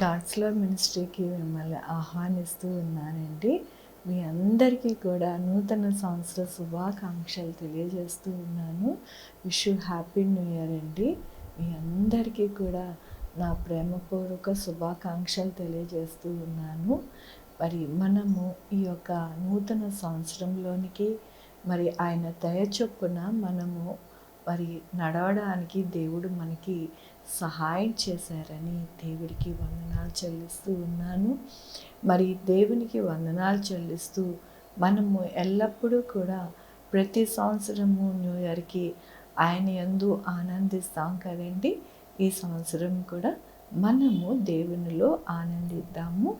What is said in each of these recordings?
God's love మినిస్ట్రీకి మిమ్మల్ని ఆహ్వానిస్తూ ఉన్నానండి. మీ అందరికీ కూడా నూతన సంవత్సర శుభాకాంక్షలు తెలియజేస్తూ ఉన్నాను. Wish you happy new year అండి. మీ అందరికీ కూడా నా ప్రేమపూర్వక శుభాకాంక్షలు తెలియజేస్తూ ఉన్నాను. మరి మనము ఈ యొక్క నూతన సంవత్సరంలోనికి మరి ఆయన దయ చొప్పున మనము మరి నడవడానికి దేవుడు మనకి సహాయం చేశారని దేవుడికి వందనాలు చెల్లిస్తూ ఉన్నాను. మరి దేవునికి వందనాలు చెల్లిస్తూ మనము ఎల్లప్పుడూ కూడా ప్రతి సంవత్సరము న్యూ ఇయర్కి ఆయన యందు ఆనందిస్తాం కదండి. ఈ సంవత్సరం కూడా మనము దేవునిలో ఆనందిద్దాము.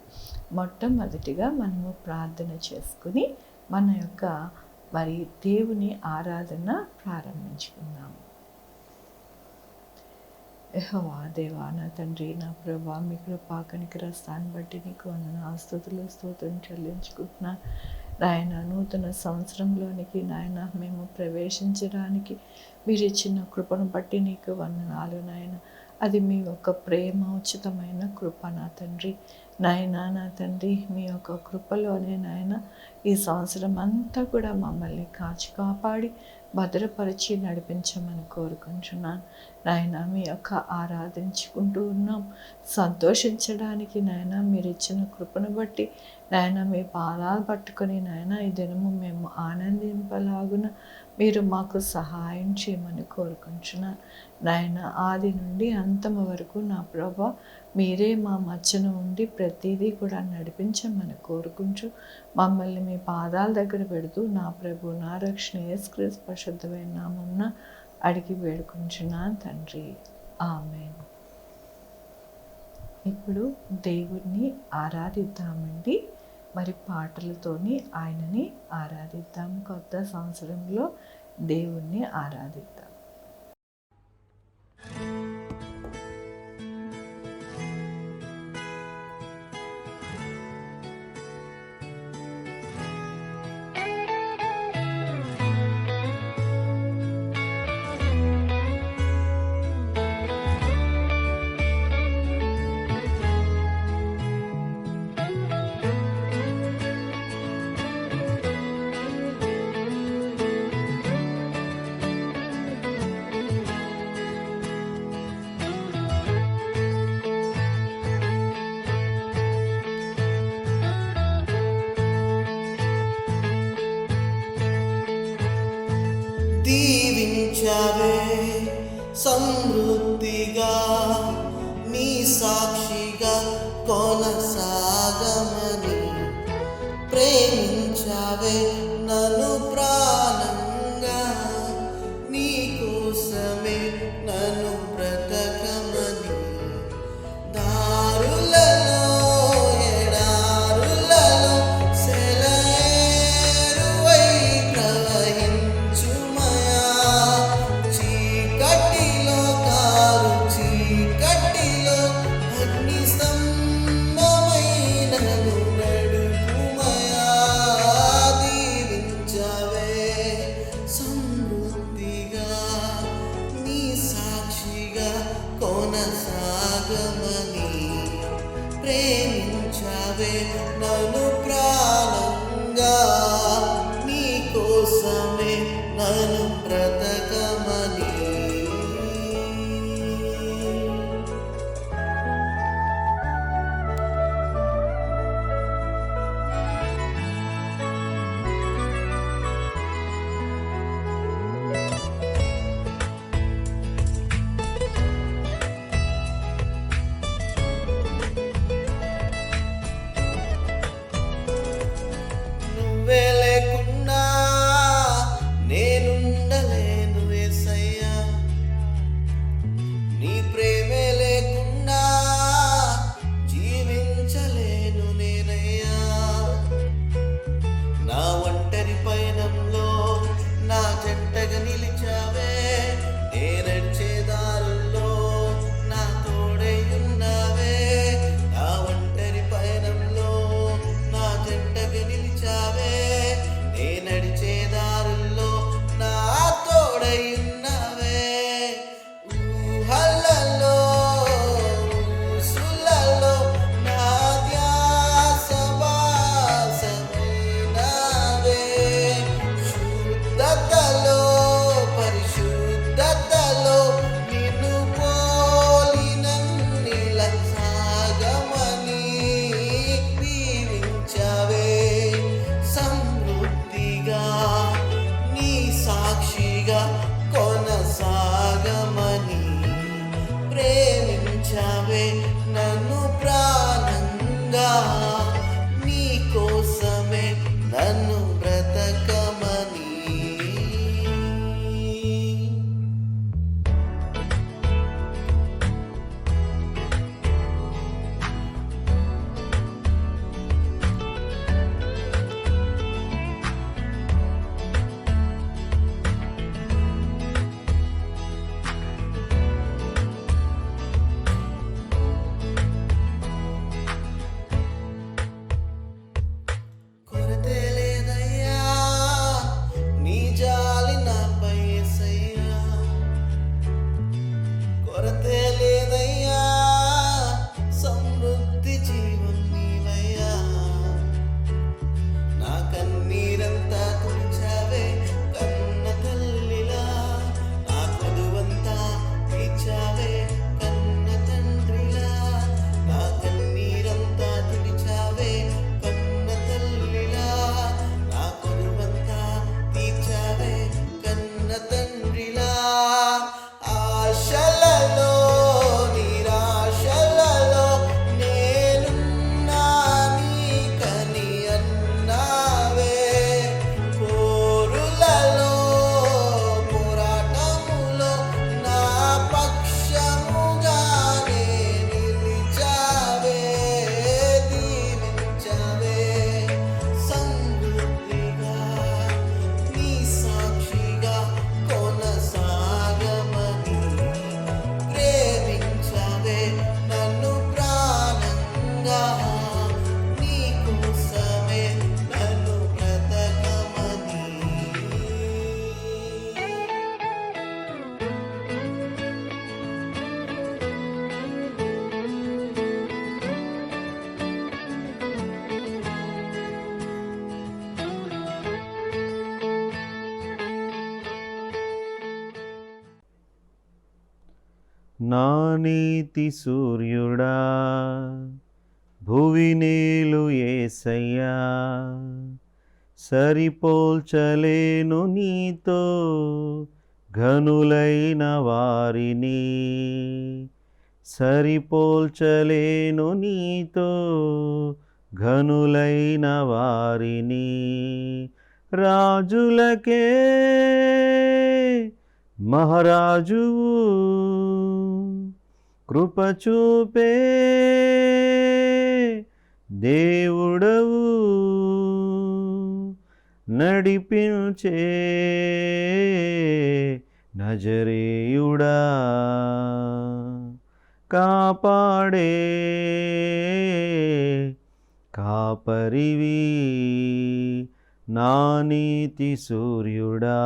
మొట్టమొదటిగా మనము ప్రార్థన చేసుకుని మన యొక్క మరి దేవుని ఆరాధన ప్రారంభించుకుందాము. యెహోవా దేవా, నా తండ్రి, నా ప్రభా, మీ కృపా కనికరస్తాన్ని బట్టి నీకు వందనాలు స్తుతులు స్తోత్రం చెల్లించుకుంటున్నాను. నాయన, నూతన సంవత్సరంలోనికి నాయన మేము ప్రవేశించడానికి మీరు ఇచ్చిన కృపను బట్టి నీకు వందనాలు నాయన. అది మీ యొక్క ప్రేమ ఉచితమైన కృప నా తండ్రి. నాయన, నా తండ్రి, మీ యొక్క కృపలోనే నాయన ఈ సంవత్సరం అంతా కూడా మమ్మల్ని కాచి కాపాడి భద్రపరిచి నడిపించమని కోరుకుంటున్నాను నాయన. మీ యొక్క ఆరాధించుకుంటూ ఉన్నాం, సంతోషించడానికి నాయన మీరు ఇచ్చిన కృపను బట్టి నాయన మీ పాదాలు పట్టుకొని నాయన ఈ దినము మేము ఆనందింపలాగున మీరు మాకు సహాయం చేయమని కోరుకుంటున్నాను నాయన. ఆది నుండి అంతము వరకు నా ప్రభా మీరే మా మధ్యన ఉండి ప్రతిదీ కూడా నడిపించమని కోరుకుంటూ మమ్మల్ని మీ పాదాల దగ్గర పెడుతూ నా ప్రభు, నా రక్షణ యేసుక్రీస్తు పరిశుద్ధమైన నామమున అడిగి వేడుకుంటున్నాను తండ్రి, ఆమేన్. ఇప్పుడు దేవుణ్ణి ఆరాధిద్దామండి. మరి పాటలతోని ఆయనని ఆరాధిద్దాం. కొత్త సంవత్సరంలో దేవుణ్ణి ఆరాధిద్దాం. దీవించావే సమృద్ధిగా, నీ సాక్షిగా కొనసాగమని. ప్రేమించావే నన్ను ప్రాణంగా, నీ కోసమే నన్ను బ్రతకమని. దారులలో ఎడారులలో సెలయేరువై ప్రవహించుమయా. చీకటిలో కారు చీకటిలో అగ్ని స్తంభమైనను నడుపుమయా. దీవించవే సమృద్ధిగా, నీ సాక్షిగా కొనసాగమని. ప్రేమించవే నన్ను ప్రాణంగా, నీ కోసమే నన్ను బ్రతకమని. నువ్వే లేకుండా నేనుండలేను యేసయ్యా. నీ ప్రేమే లేకుండా జీవించలేను నేనయ్యా. నా ఒంటరి పయనంలో నా జంటగా నిలిచావే. నే నడిచే దారుల్లో నా తోడై ఉన్నావే. నా ఒంటరి పయనంలో నా జంటగా నిలిచావే. నే నడిచే దారుల్లో నా తోడై ఉన్నావే. ఊహలలో ప్రేమించావే నన్ను ప్రాణంగా, నీ కోసమే నన్ను బ్రతకమని. కొరతే లేదయ్యా నీ జాలి నాపై యేసయ్యా, కొరతే లేదయ్యా సమృద్ధి జీవం నీవయ్యా. నా కన్నీరంతా తుడిచావే కన్న తల్లిలా, నా కొదువంతా తీర్చావే కన్న తండ్రిలా. నా కన్నీరంతా తుడిచావే కన్న తల్లిలా, నా కొదువంతా తీర్చావే కన్న తండ్రిలా. ఆశలలో నిరాశలలో నేనున్నా నీకని అన్నావే, పోరులలో పోరాటములో నా పక్షముగానే నిలిచావే, దీవించావే సమృద్ధిగా నీ సాక్షిగా కొనసాగమని. ప్రేమించావే నన్ను ప్రాణంగా, నీ కోసమే నన్ను బ్రతకమని. నా నీతి సూర్యుడా భువినేలు యేసయ్యా, సరిపోల్చలేను నీతో ఘనులైన వారిని, సరిపోల్చలేను నీతో ఘనులైన వారిని. రాజులకే మహారాజువు కృప చూపే దేవుడవు, నడిపించే నజరేయుడా, కాపాడే కాపరివి నా నీతి సూర్యుడా,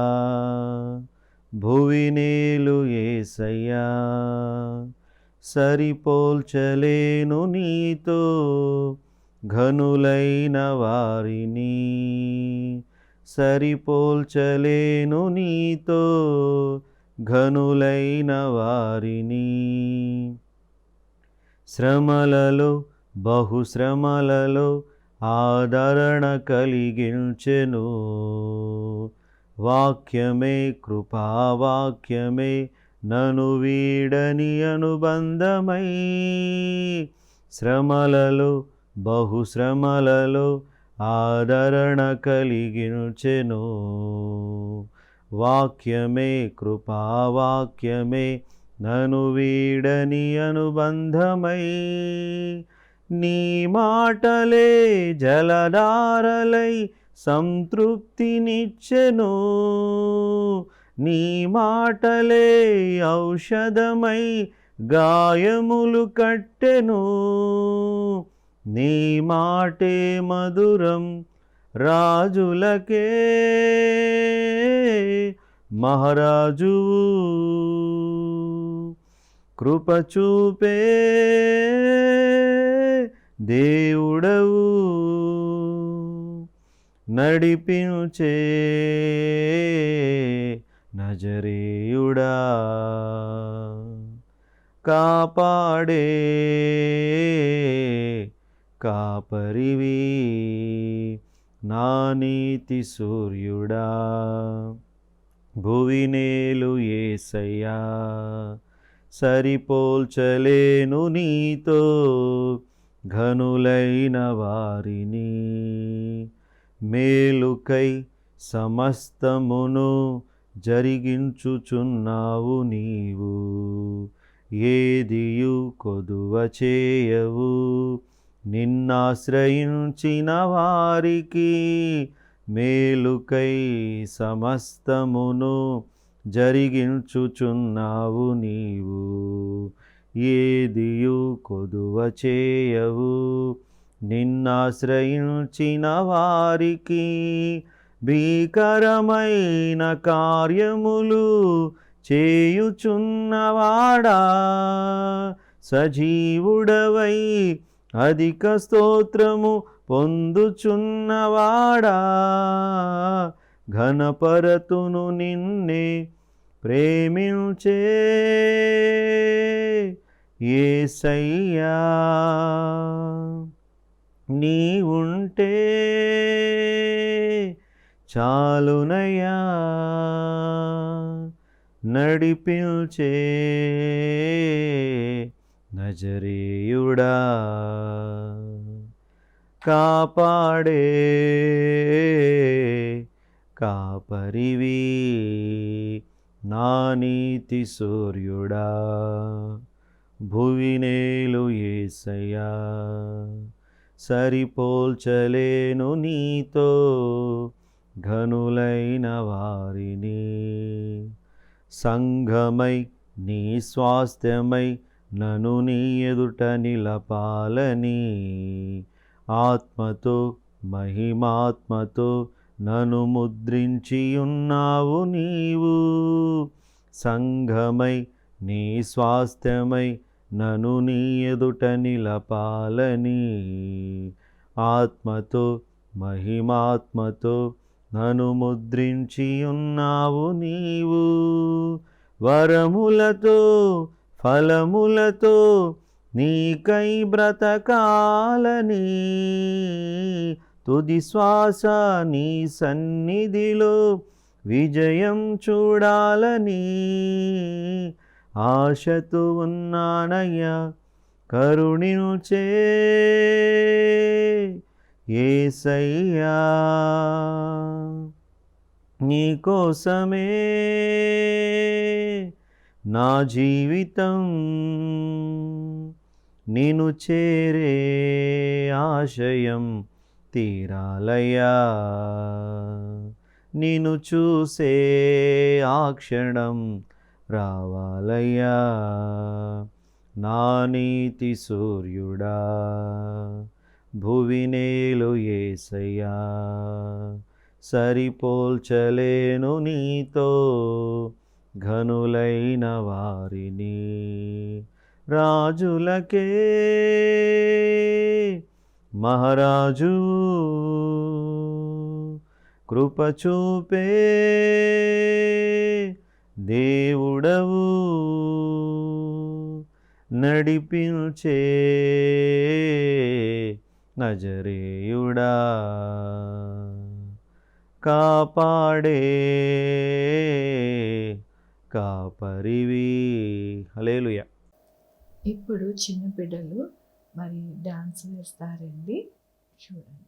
భువినేలు యేసయ్యా, సరిపోల్చలేను నీతో ఘనులైన వారిని, సరిపోల్చలేను నీతో ఘనులైన వారిని. శ్రమలలో బహుశ్రమలలో ఆదరణ కలిగించెను, వాక్యమే కృపావాక్యమే నను వీడని అనుబంధమై. శ్రమలలో బహుశ్రమలలో ఆదరణ కలిగించెను, వాక్యమే కృపావాక్యమే నను వీడని అనుబంధమై. నీ మాటలే జలధారలై సంతృప్తినిచ్చెను, నీ మాటలే ఔషధమై గాయములు కట్టెను. నీ మాటే మధురం రాజులకే మహారాజువు, కృప చూపే దేవుడవు, నడిపించే నజరేయుడా, కాపాడే కాపరివి నా నీతి సూర్యుడా, భువినేలు యేసయ్యా, సరిపోల్చలేను నీతో ఘనులైన వారిని. మేలుకై సమస్తమును జరిగించుచున్నావు నీవు, ఏదియు కొదువ చేయవు నిన్నాశ్రయించిన వారికి. మేలుకై సమస్తమును జరిగించుచున్నావు నీవు, ఏదియు కొదువ చేయవు నిన్నాశ్రయించిన వారికి. భీకరమైన కార్యములు చేయుచున్నవాడా, సజీవుడవై అధిక స్తోత్రము పొందుచున్నవాడా, ఘనపరతును నిన్నే ప్రేమించే యేసయ్యా. నీ ఉంటే చాలునయ్యా, నడిపించే నజరేయుడా, కాపాడే కాపరివి, నా నీతి సూర్యుడా, భువినేలు యేసయ్యా. సరిపోల్చలేను నీతో ఘనులైన వారిని. సంఘమై నీ స్వాస్థ్యమై నన్ను నీ ఎదుట నిలపాలని, ఆత్మతో మహిమాత్మతో నన్ను ముద్రించి ఉన్నావు నీవు. సంఘమై నీ స్వాస్థ్యమై నన్ను నీ ఎదుట నిలపాలని, ఆత్మతో మహిమాత్మతో నన్ను ముద్రించి ఉన్నావు నీవు. వరములతో ఫలములతో నీకై బ్రతకాలని, తుది శ్వాస నీ సన్నిధిలో విజయం చూడాలని ఆశతో ఉన్నానయ్యా. కరుణించే యేసయ్యా, నీ కోసమే నా జీవితం, నిన్ను చేరే ఆశయం తీరాలయ్యా. నిన్ను చూసే ఆ క్షణం రావాలయ్యా. నా నీతి సూర్యుడా, భువినేలు యేసయ్యా. సరిపోల్చలేను నీతో ఘనులైన వారిని. రాజులకే మహారాజు, కృప చూపే దేవుడవు, నడిపించే నజరేయుడా, కాపాడే కాపరివి. హల్లెలూయా. ఇప్పుడు చిన్న బిడ్డలు మరి డాన్స్ వేస్తారండి, చూడండి.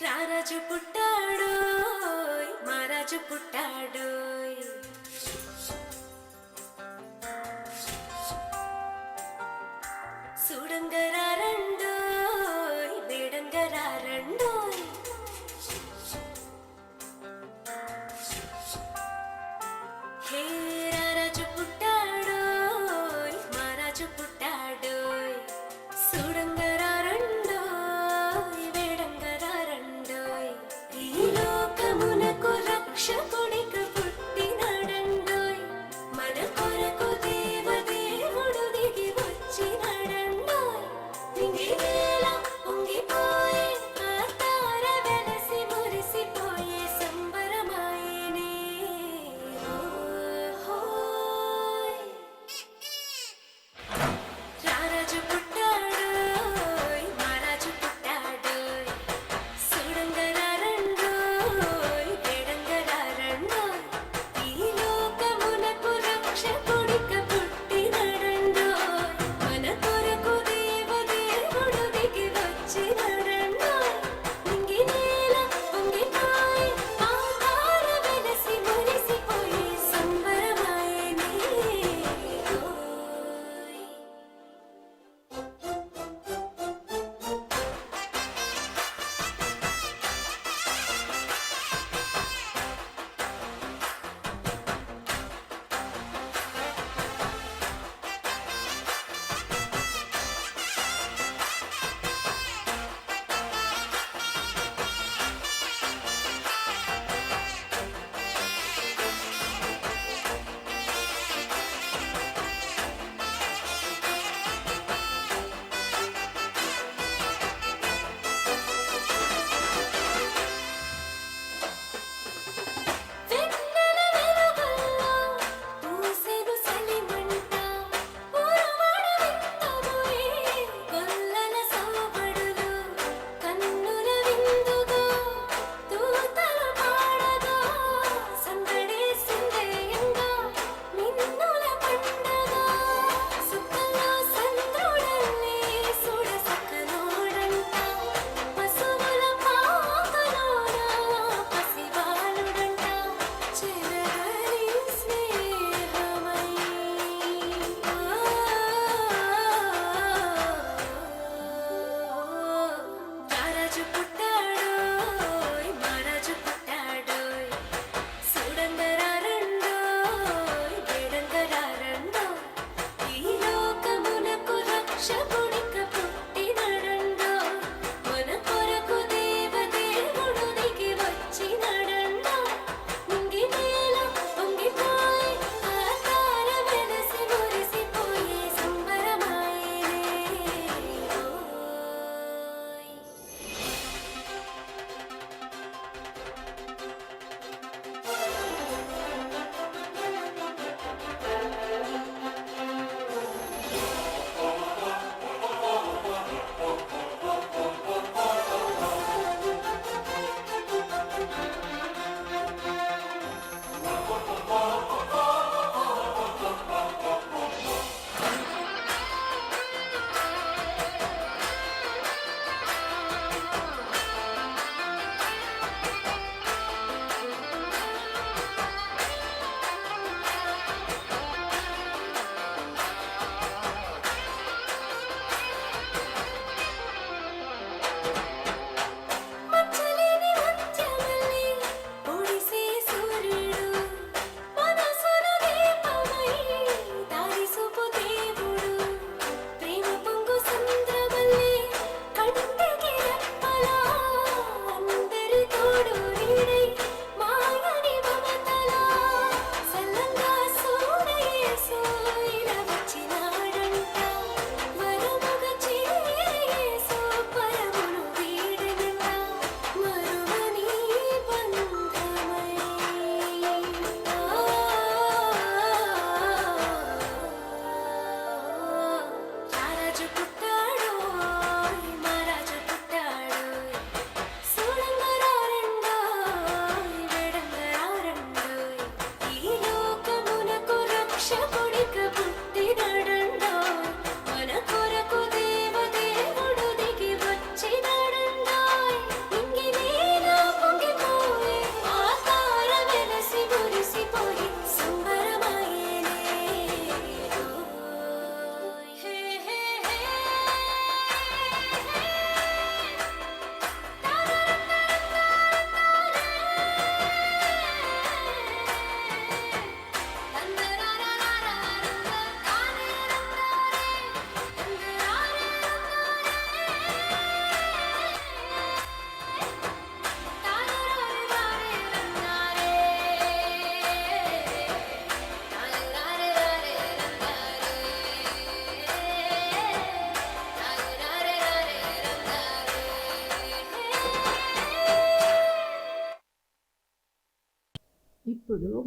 రారాజు పుట్టాడోయ్, మహారాజు పుట్టాడోయ్. సూడంగరా రండోయ్, వేడంగరా రండోయ్.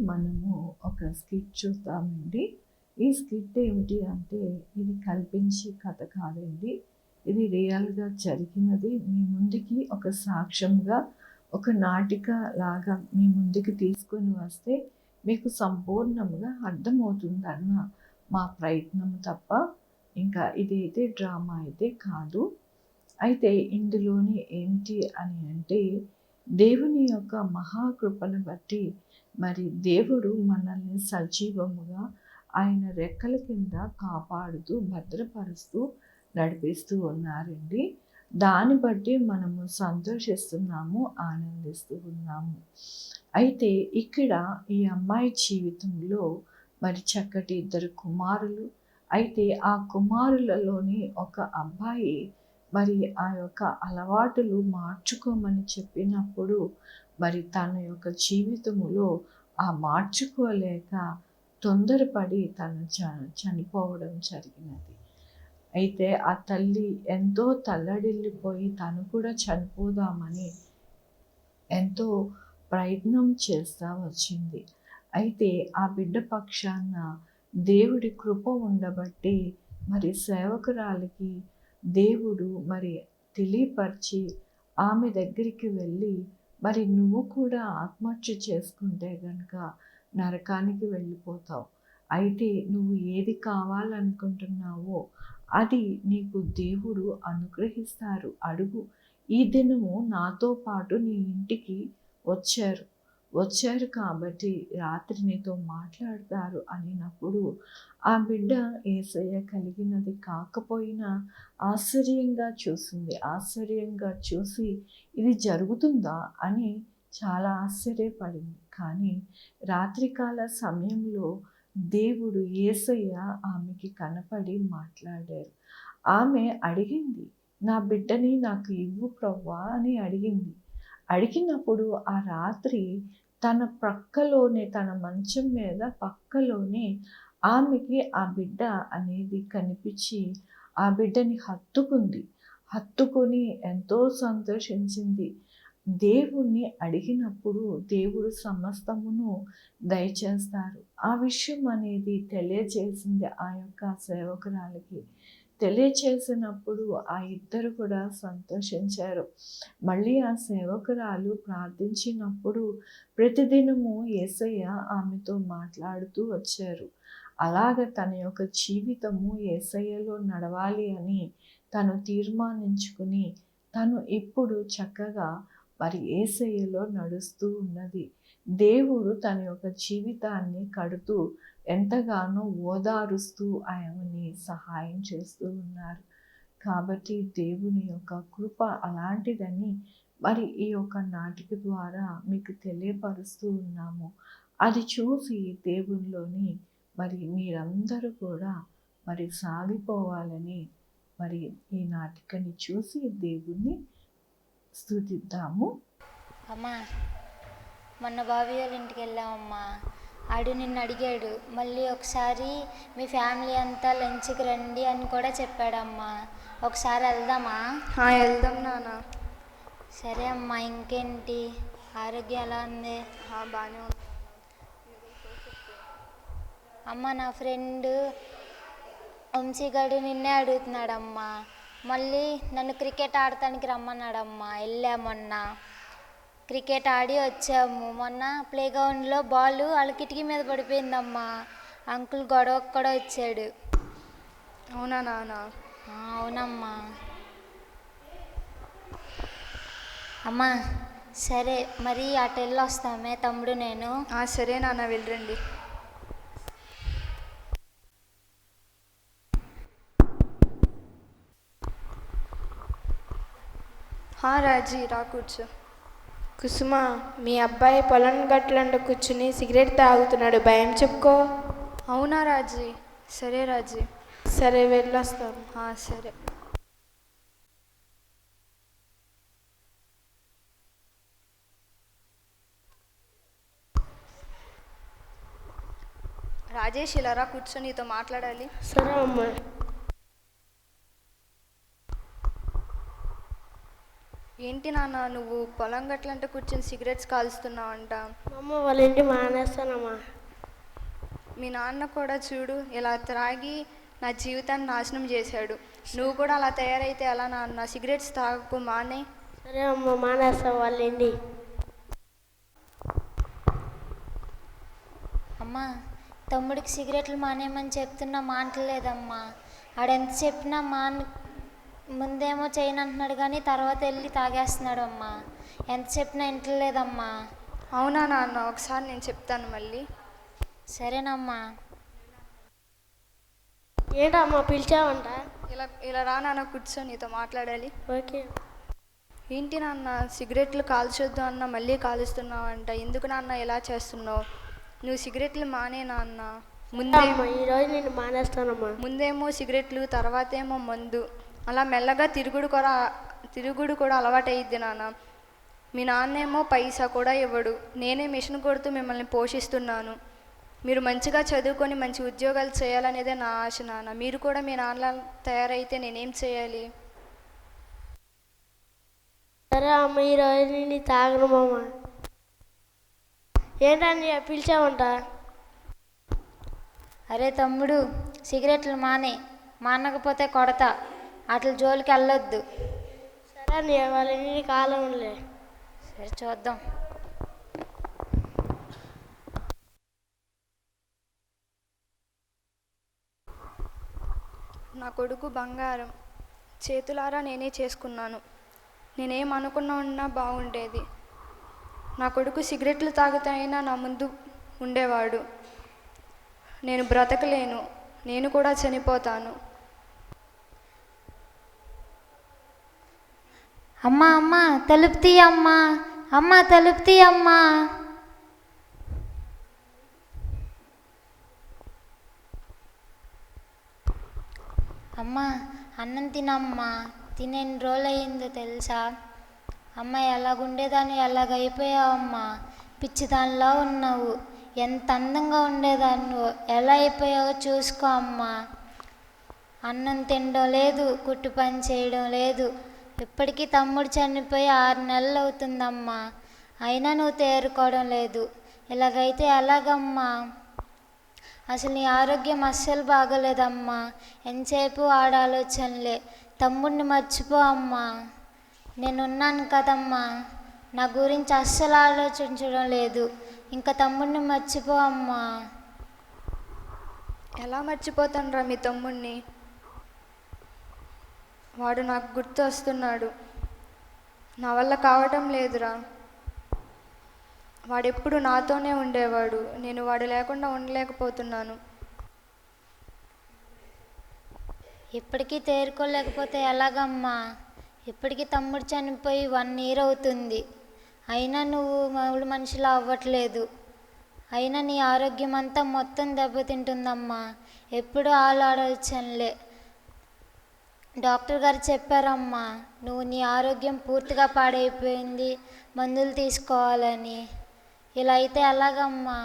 మనము ఒక స్కిట్ చూద్దామండి. ఈ స్కిట్ ఏమిటి అంటే, ఇది కల్పించి కథ కాదండి, ఇది రియల్గా జరిగినది. మీ ముందుకి ఒక సాక్ష్యంగా, ఒక నాటిక లాగా మీ ముందుకి తీసుకొని వస్తే మీకు సంపూర్ణంగా అర్థమవుతుందన్న మా ప్రయత్నం తప్ప ఇంకా ఇదైతే డ్రామా అయితే కాదు. అయితే ఇందులోని ఏంటి అని అంటే, దేవుని యొక్క మహాకృపను బట్టి మరి దేవుడు మనల్ని సజీవముగా ఆయన రెక్కల కింద కాపాడుతూ భద్రపరుస్తూ నడిపిస్తూ ఉన్నారండి. దాన్ని బట్టి మనము సంతోషిస్తున్నాము, ఆనందిస్తూ ఉన్నాము. అయితే ఇక్కడ ఈ అమ్మాయి జీవితంలో మరి చక్కటి 2 కుమారులు. అయితే ఆ కుమారులలోని ఒక అబ్బాయి మరి ఆ యొక్క అలవాటులు మార్చుకోమని చెప్పినప్పుడు మరి తన యొక్క జీవితములో ఆ మార్చుకోలేక తొందరపడి తను చనిపోవడం జరిగినది. అయితే ఆ తల్లి ఎంతో తల్లడిల్లిపోయి తను కూడా చనిపోదామని ఎంతో ప్రయత్నం చేస్తూ వచ్చింది. అయితే ఆ బిడ్డ పక్షాన దేవుడి కృప ఉండబట్టి మరి సేవకురాలికి దేవుడు మరి తెలియపరిచి ఆమె దగ్గరికి వెళ్ళి, మరి నువ్వు కూడా ఆత్మహత్య చేసుకుంటే కనుక నరకానికి వెళ్ళిపోతావు. అయితే నువ్వు ఏది కావాలనుకుంటున్నావో అది నీకు దేవుడు అనుగ్రహిస్తారు, అడుగు. ఈ దినము నాతో పాటు నీ ఇంటికి వచ్చారు కాబట్టి రాత్రి నీతో మాట్లాడతారు అనినప్పుడు ఆ బిడ్డ యేసయ్య కలిగినది కాకపోయినా ఆశ్చర్యంగా చూసి ఇది జరుగుతుందా అని చాలా ఆశ్చర్యపడింది. కానీ రాత్రికాల సమయంలో దేవుడు యేసయ్య ఆమెకి కనపడి మాట్లాడారు. ఆమె అడిగింది, నా బిడ్డని నాకు ఇవ్వు ప్రభువా అని అడిగినప్పుడు ఆ రాత్రి తన ప్రక్కలోనే, తన మంచం మీద పక్కలోనే ఆమెకి ఆ బిడ్డ అనేది కనిపించి ఆ బిడ్డని హత్తుకొని ఎంతో సంతోషించింది. దేవుణ్ణి అడిగినప్పుడు దేవుడు సమస్తమును దయచేస్తారు. ఆ విషయం అనేది తెలియజేసింది ఆ యొక్క సేవకురాలికి. తెలియచేసినప్పుడు ఆ ఇద్దరు కూడా సంతోషించారు. మళ్ళీ ఆ సేవకురాలు ప్రార్థించినప్పుడు ప్రతిదినము యేసయ్య ఆమెతో మాట్లాడుతూ వచ్చారు. అలాగ తన యొక్క జీవితము యేసయ్యలో నడవాలి అని తను తీర్మానించుకుని తను ఇప్పుడు చక్కగా మరి యేసయ్యలో నడుస్తూ ఉన్నది. దేవుడు తన యొక్క జీవితాన్ని కడుతూ ఎంతగానో ఓదారుస్తూ ఆయనని సహాయం చేస్తూ ఉన్నారు. కాబట్టి దేవుని యొక్క కృప అలాంటిదని మరి ఈ యొక్క నాటిక ద్వారా మీకు తెలియపరుస్తూ ఉన్నాము. అది చూసి దేవునిలోని మరి మీరందరూ కూడా మరి సాగిపోవాలని మరి ఈ నాటికని చూసి దేవుణ్ణి స్తుతిద్దాము. అమ్మా, మొన్న బాబీ వాళ్ళ ఇంటికి వెళ్ళామమ్మా. ఆడు నిన్ను అడిగాడు, మళ్ళీ ఒకసారి మీ ఫ్యామిలీ అంతా లంచ్కి రండి అని కూడా చెప్పాడమ్మా. ఒకసారి వెళ్దామా? వెళ్దాం నాన్న. సరే అమ్మా. ఇంకేంటి, ఆరోగ్యం ఎలా ఉంది? బాగానే ఉంది అమ్మ. నా ఫ్రెండ్ వంశీగాడు నిన్నే అడుగుతున్నాడమ్మా. మళ్ళీ నన్ను క్రికెట్ ఆడటానికి రమ్మన్నాడమ్మా. వెళ్ళామన్నా, క్రికెట్ ఆడి వచ్చాము. మొన్న ప్లే గ్రౌండ్లో బాల్ వాళ్ళ కిటికీ మీద పడిపోయిందమ్మా. అంకుల్ గొడవకు కూడా వచ్చాడు. అవునా నాన్న? అవునమ్మా. అమ్మా సరే, మరి అటు వెళ్ళి వస్తామే తమ్ముడు నేను. సరే నాన్న, వెళ్ళరండి. రాజీ, రా కూర్చో. కుసుమ, మీ అబ్బాయి పొలం గట్లంట కూర్చుని సిగరెట్ తాగుతున్నాడు, భయం చెప్పుకో. అవునా రాజీ? సరే రాజీ. సరే, వెళ్ళొస్తాను. సరే. రాజేష్, ఇలా రా కూర్చో, నీతో మాట్లాడాలి. సరే అమ్మా. ఏంటి నాన్న నువ్వు పొలం గట్లంటే కూర్చొని సిగరెట్స్ కాలుస్తున్నావంట? మా అమ్మ వాళ్ళ ఇంటి మానేస్తానమ్మా. మీ నాన్న కూడా చూడు ఇలా త్రాగి నా జీవితాన్ని నాశనం చేశాడు. నువ్వు కూడా అలా తయారైతే ఎలా నాన్న? సిగరెట్స్ తాగకు, మానే. సరే అమ్మ, మానేస్తాం వాళ్ళ ఇంటి. అమ్మా, తమ్ముడికి సిగరెట్లు మానేయమని చెప్తున్నా మానట్లేదమ్మా. ఆడెంత చెప్పినా ముందేమో చేయను అంటున్నాడు కానీ తర్వాత వెళ్ళి తాగేస్తున్నాడు అమ్మా. ఎంత చెప్పినా ఇంటలేదమ్మా. అవునా నాన్న? ఒకసారి నేను చెప్తాను మళ్ళీ. సరేనమ్మా. ఏంటమ్మా పిలిచావంట? ఇలా రా నాన్న, కూర్చో, నీతో మాట్లాడాలి. ఓకే. ఏంటి నాన్న సిగరెట్లు కాల్చొద్దు అన్న మళ్ళీ కాలుస్తున్నావంట? ఎందుకు నాన్న ఇలా చేస్తున్నావు? నువ్వు సిగరెట్లు మానే నాన్న. ఈరోజు నేను మానేస్తానమ్మా. ముందేమో సిగరెట్లు, తర్వాతేమో మందు, అలా మెల్లగా తిరుగుడు కూడా అలవాటు అయ్యిద్ది నాన్న. మీ నాన్నేమో పైసా కూడా ఇవ్వడు. నేనే మిషన్ కొడుతూ మిమ్మల్ని పోషిస్తున్నాను. మీరు మంచిగా చదువుకొని మంచి ఉద్యోగాలు చేయాలనేదే నా ఆశ నాన్న. మీరు కూడా మీ నాన్న తయారైతే నేనేం చేయాలి? సరే అమ్మ, ఈరోజు నేను తాగనమ్మా. ఏంటని పిలిచావంట? అరే తమ్ముడు, సిగరెట్లు మానకపోతే కొడతా. అట్ల జోలికి వెళ్ళొద్దు. సరే నీ వాళ్ళ ఇంటి కాలంలే. సరే చూద్దాం. నా కొడుకు బంగారం, చేతులారా నేనే చేసుకున్నాను. నేనేం అనుకున్నా ఉన్నా బాగుండేది. నా కొడుకు సిగరెట్లు తాగుతాయినా నా ముందు ఉండేవాడు. నేను బ్రతకలేను, నేను కూడా చనిపోతాను. అమ్మా అమ్మా తలుపు తీయమ్మా, అమ్మా తలుపు తీయమ్మా. అమ్మా అన్నం తినమ్మా. తినేన్ని రోజులు అయ్యిందో తెలుసా? అమ్మ ఎలాగుండేదాన్ని ఎలాగైపోయావమ్మా. పిచ్చిదానిలా ఉన్నావు. ఎంత అందంగా ఉండేదాన్ని ఎలా అయిపోయావో చూసుకో అమ్మా. అన్నం తినడం లేదు, కుట్టు పని చేయడం లేదు. ఇప్పటికీ తమ్ముడు చనిపోయి 6 నెలలు అవుతుందమ్మా. అయినా నువ్వు తేరుకోవడం లేదు. ఇలాగైతే ఎలాగమ్మా? అసలు నీ ఆరోగ్యం అస్సలు బాగోలేదమ్మా. ఎంతసేపు ఆలోచనలే. తమ్ముడిని మర్చిపో అమ్మా. నేనున్నాను కదమ్మా. నా గురించి అస్సలు ఆలోచించడం లేదు. ఇంకా తమ్ముడిని మర్చిపో అమ్మా. ఎలా మర్చిపోతానురా మీ తమ్ముడిని? వాడు నాకు గుర్తు వస్తున్నాడు. నా వల్ల కావటం లేదురా. వాడెప్పుడు నాతోనే ఉండేవాడు. నేను వాడు లేకుండా ఉండలేకపోతున్నాను. ఇప్పటికీ తేరుకోలేకపోతే ఎలాగమ్మా? ఇప్పటికీ తమ్ముడు చనిపోయి 1 year అవుతుంది. అయినా నువ్వు మామూలు మనిషిలా అవ్వట్లేదు. అయినా నీ ఆరోగ్యం అంతా మొత్తం దెబ్బతింటుందమ్మా. ఎప్పుడు ఆలోచనలే. డాక్టర్ గారు చెప్పారమ్మా, నువ్వు నీ ఆరోగ్యం పూర్తిగా పాడైపోయింది, మందులు తీసుకోవాలని. ఇలా అయితే ఎలాగమ్మా?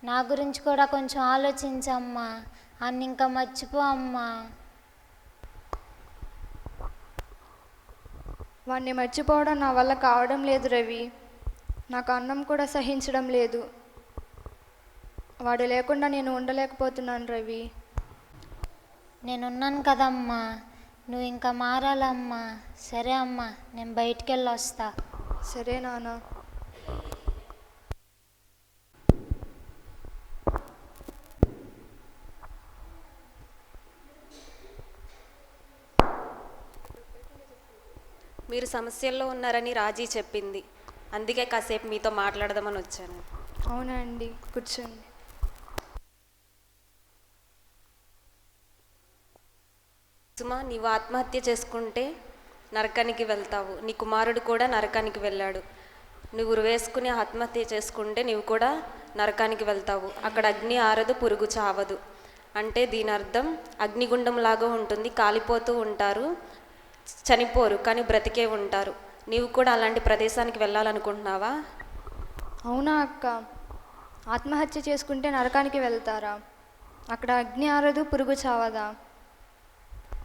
నా గురించి కూడా కొంచెం ఆలోచించమ్మా. అన్ని ఇంకా మర్చిపో అమ్మా. వాడిని మర్చిపోవడం నా వల్ల కావడం లేదు రవి. నాకు అన్నం కూడా సహించడం లేదు. వాడు లేకుండా నేను ఉండలేకపోతున్నాను రవి. నేనున్నాను కదమ్మా. నువ్వు ఇంకా మారాలమ్మా. సరే అమ్మా, నేను బయటికి వెళ్ళి వస్తా. సరే నాన్న. మీరు సమస్యల్లో ఉన్నారని రాజీ చెప్పింది. అందుకే కాసేపు మీతో మాట్లాడదామని వచ్చాను. అవునా అండి, కూర్చోండి. సుమా, నీవు ఆత్మహత్య చేసుకుంటే నరకానికి వెళ్తావు. నీ కుమారుడు కూడా నరకానికి వెళ్ళాడు. నువ్వు ఉరివేసుకుని ఆత్మహత్య చేసుకుంటే నీవు కూడా నరకానికి వెళ్తావు. అక్కడ అగ్ని ఆరదు, పురుగు చావదు. అంటే దీని అర్థం అగ్నిగుండంలాగా ఉంటుంది. కాలిపోతూ ఉంటారు, చనిపోరు, కానీ బ్రతికే ఉంటారు. నీవు కూడా అలాంటి ప్రదేశానికి వెళ్ళాలనుకుంటున్నావా? అవునా అక్క? ఆత్మహత్య చేసుకుంటే నరకానికి వెళ్తారా? అక్కడ అగ్ని ఆరదు, పురుగు చావదా?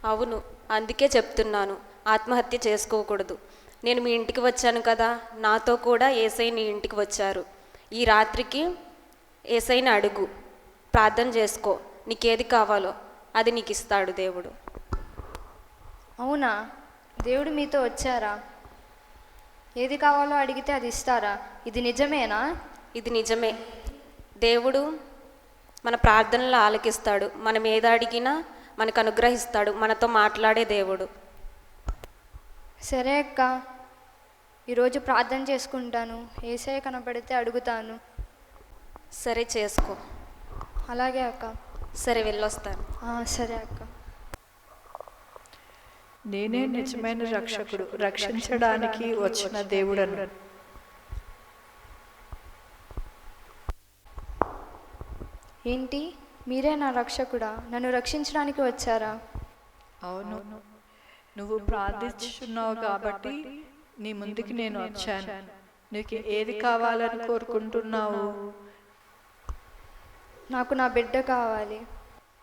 అవును, అందుకే చెప్తున్నాను ఆత్మహత్య చేసుకోకూడదు. నేను మీ ఇంటికి వచ్చాను కదా, నాతో కూడా యేసయ్య నీ ఇంటికి వచ్చారు. ఈ రాత్రికి యేసయ్యని అడుగు, ప్రార్థన చేసుకో, నీకేది కావాలో అది నీకు ఇస్తాడు దేవుడు. అవునా? దేవుడు మీతో వచ్చారా? ఏది కావాలో అడిగితే అది ఇస్తారా? ఇది నిజమేనా? ఇది నిజమే. దేవుడు మన ప్రార్థనలు ఆలకిస్తాడు. మనం ఏది అడిగినా మనకు అనుగ్రహిస్తాడు. మనతో మాట్లాడే దేవుడు. సరే అక్క, ఈరోజు ప్రార్థన చేసుకుంటాను. యేసయ్య కనపడితే అడుగుతాను. సరే, చేసుకో. అలాగే అక్క. సరే, వెళ్ళొస్తాను. సరే అక్క. నేనే నిజమైన రక్షకుడు, రక్షించడానికి వచ్చిన దేవుడను. ఏంటి, మీరే నా రక్షకుడా? నన్ను రక్షించడానికి వచ్చారా? అవును, నువ్వు ప్రార్థిస్తున్నావు కాబట్టి నీ ముందుకి నేను వచ్చాను. నీకు ఏది కావాలని కోరుకుంటున్నావు? నాకు నా బిడ్డ కావాలి.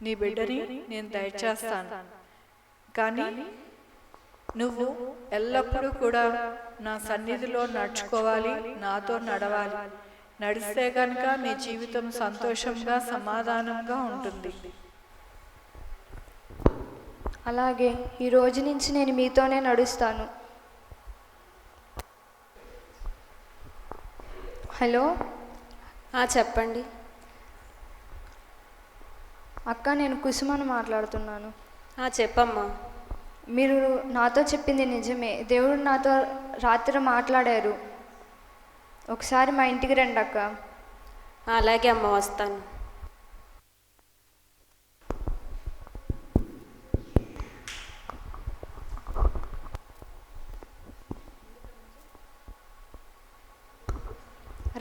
నీ బిడ్డని నేను దయచేస్తాను, కానీ నువ్వు ఎల్లప్పుడూ కూడా నా సన్నిధిలో నడుచుకోవాలి, నాతో నడవాలి. నడిస్తే కనుక నీ జీవితం సంతోషంగా సమాధానంగా ఉంటుంది. అలాగే, ఈ రోజు నుంచి నేను మీతోనే నడుస్తాను. హలో, చెప్పండి. అక్క, నేను కుసుమని మాట్లాడుతున్నాను. చెప్పమ్మా. మీరు నాతో చెప్పింది నిజమే. దేవుడు నాతో రాత్రి మాట్లాడారు. ఒకసారి మా ఇంటికి రండి అక్క. అలాగే అమ్మ, వస్తాను.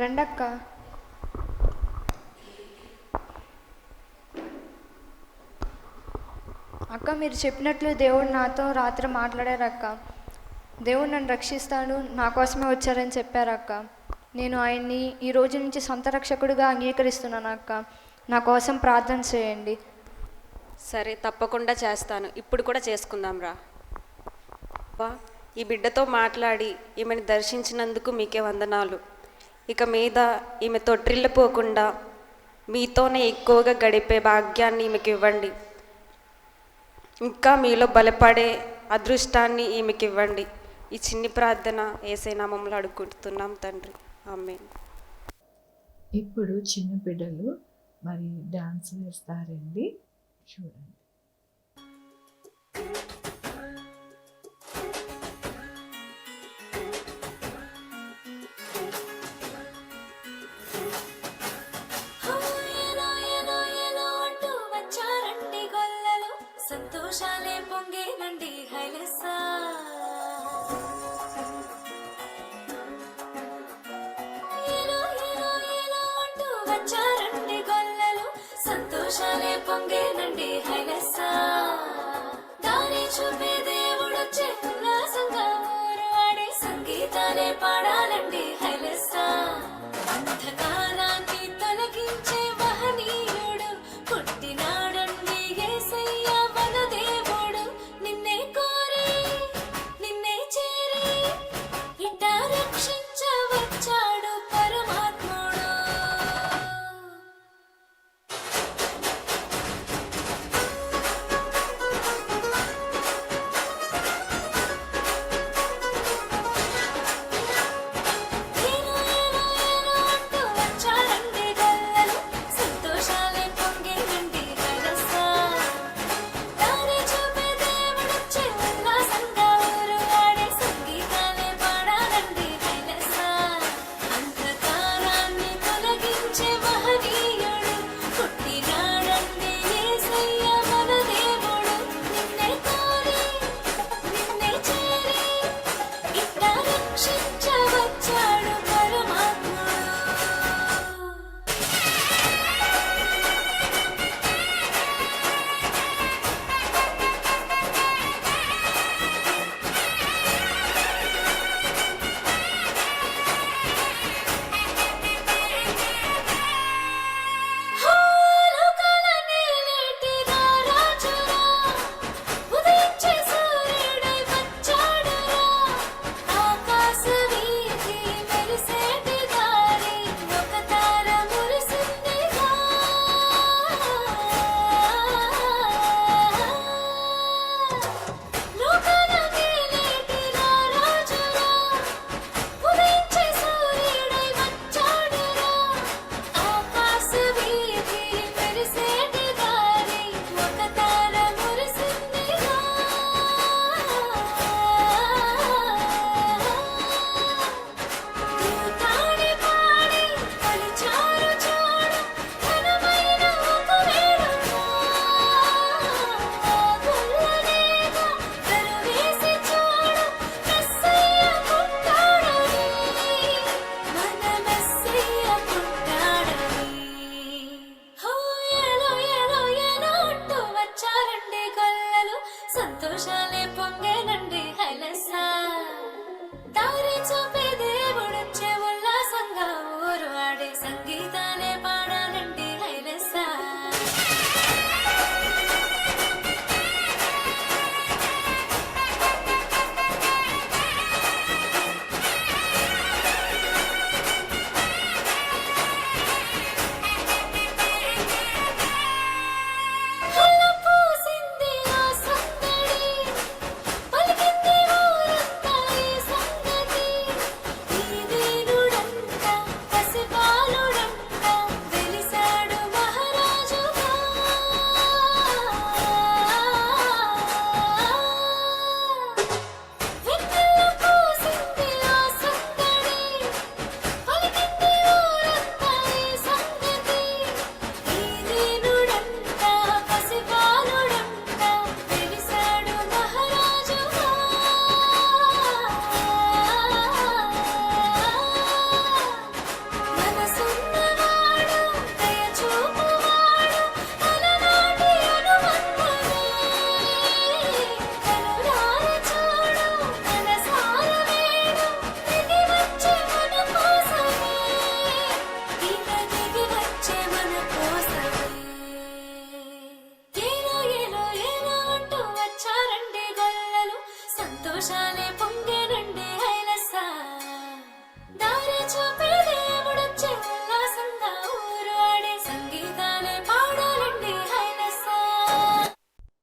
రండక్క. అక్క, మీరు చెప్పినట్లు దేవుడు నాతో రాత్రి మాట్లాడారు అక్క. దేవుడు నన్ను రక్షిస్తాడు, నా కోసమే వచ్చారని చెప్పారు అక్క. నేను ఆయన్ని ఈ రోజు నుంచి సొంత రక్షకుడిగా అంగీకరిస్తున్నాను అక్క. నా కోసం ప్రార్థన చేయండి. సరే, తప్పకుండా చేస్తాను. ఇప్పుడు కూడా చేసుకుందాం రా. ఈ బిడ్డతో మాట్లాడి ఈమెను దర్శించినందుకు మీకే వందనాలు. ఇక మీద ఈమె తొట్టిల్లిపోకుండా మీతోనే ఎక్కువగా గడిపే భాగ్యాన్ని ఈమెకి ఇవ్వండి. ఇంకా మీలో బలపడే అదృష్టాన్ని ఈమెకి ఇవ్వండి. ఈ చిన్ని ప్రార్థన యేసయ్య నామములో అడుగుతున్నాం తండ్రి. ఆమేన్. ఇప్పుడు చిన్న బిడ్డలు మరి డాన్స్ వేస్తారండి, చూడండి. సంతోషాలే పొంగేనండి హైలెస్సా. ఏలో ఏలో ఏలో అంటూ వచ్చారండి గొల్లలు, సంతోషాలే పొంగేనండి హైలెస్సా. దారి చూపే దేవుడొచ్చే ఉల్లాసంగా ఊరు ఆడే సంగీతాలే పాడాలండి హైలెస్సా. అంధకారాన్ని తొలగించే మహనీయుడు పుట్టినాడండి యేసయ్య మన దేవుడు. నిన్నే కోరి నిన్నే చేరి ఇట్ట రక్షించవచ్చాడు పరమాత్ముడు.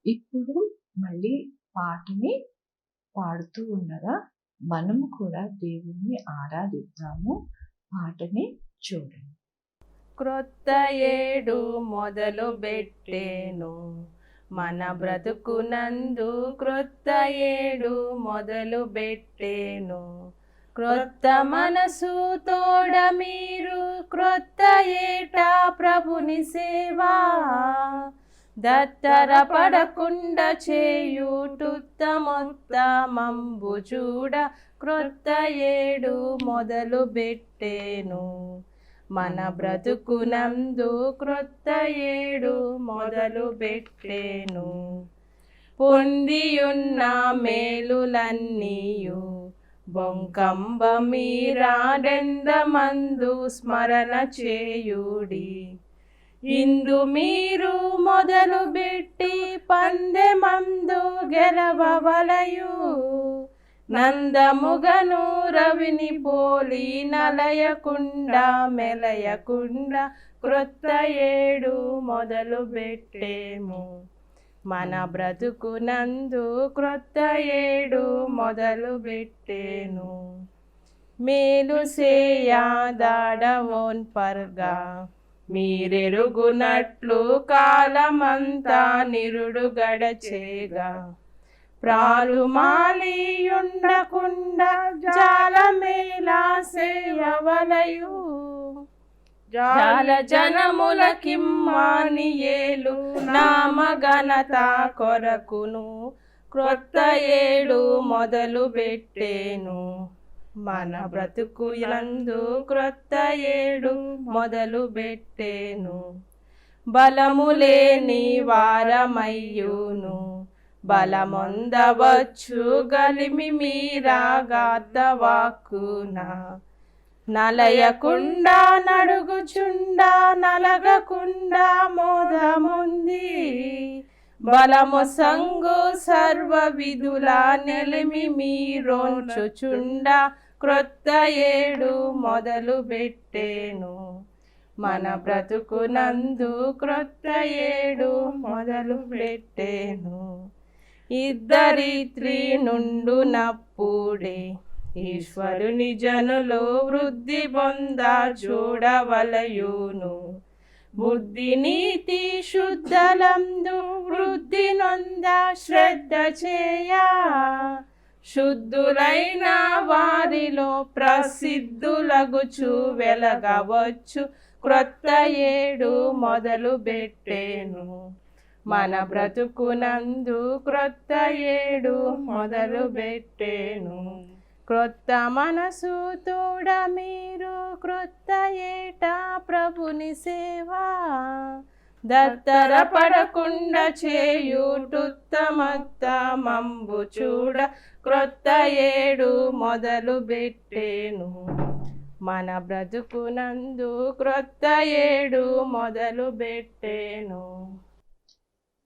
ఇప్పుడు మళ్ళీ పాటని పాడుతూ ఉండగా మనము కూడా దేవుణ్ణి ఆరాధిద్దాము. పాటని చూడండి. క్రొత్త ఏడు మొదలు పెట్టేను మన బ్రతుకునందు, క్రొత్త ఏడు మొదలు పెట్టేను. క్రొత్త మనసు తోడ మీరు క్రొత్త ఏట ప్రభుని సేవా, దత్తర పడకుండా చేయుటుత్తమొత్తమంబు చూడ, క్రొత్త ఏడు మొదలు పెట్టేను మన బ్రతుకునందు, క్రొత్త ఏడు మొదలు పెట్టేను. పొందియున్న మేలులన్నీయు బొంకంబ మీరాడెందమందు స్మరణ చేయుడి. ఇందు మీరు మొదలు పెట్టి పందెమందు గెలవవలయు, నందముగను రవిని పోలి నలయకుండా మెలయకుండా, క్రొత్త ఏడు మొదలు పెట్టేము మన బ్రతుకునందు, క్రొత్త ఏడు మొదలు పెట్టేను. మేలు సేయాదాడవోన్ పర్గా మీరెరుగునట్లు కాలమంతా నిరుడు గడచేగా, ప్రాలుమాలియుండకుండా జాలమేలా సేయవలయు, జాల జనములకిమ్మానియేలు నామఘనత కొరకును, క్రొత్త ఏడు మొదలు పెట్టేను మన బ్రతుకులందు, క్రొత్త ఏడు మొదలు పెట్టేను. బలములేని వారమయ్యును బలమొందవచ్చు గలిమి మీరాగాత వాక్కున, నలయకుండా నడుగుచుండా నలగకుండా మోదముంది, బలము సంగు సర్వ విధుల నెలిమి మీరోంచుచుండా, క్రొత్త ఏడు మొదలు పెట్టేను మన బ్రతుకునందు, క్రొత్త ఏడు మొదలు పెట్టేను. ఇద్దరిత్రి నుండు నప్పుడే ఈశ్వరుని జనులు వృద్ధి పొంద చూడవలయును, బుద్ధి నీతి శుద్ధలందు వృద్ధి నొంద శ్రద్ధ చేయా, శుద్ధులైన వారిలో ప్రసిద్ధులగుచు వెలగవచ్చు, క్రొత్త ఏడు మొదలు పెట్టేను మన బ్రతుకునందు, క్రొత్త ఏడు మొదలు పెట్టేను. క్రొత్త మనసు తోడ మీరు క్రొత్త ఏట ప్రభుని సేవా, దత్తర పడకుండా చేయుటుత్తమొత్తమంబు చూడ, క్రొత్త ఏడు మొదలు పెట్టేను మన బ్రతుకునందు, క్రొత్త ఏడు మొదలు పెట్టేను.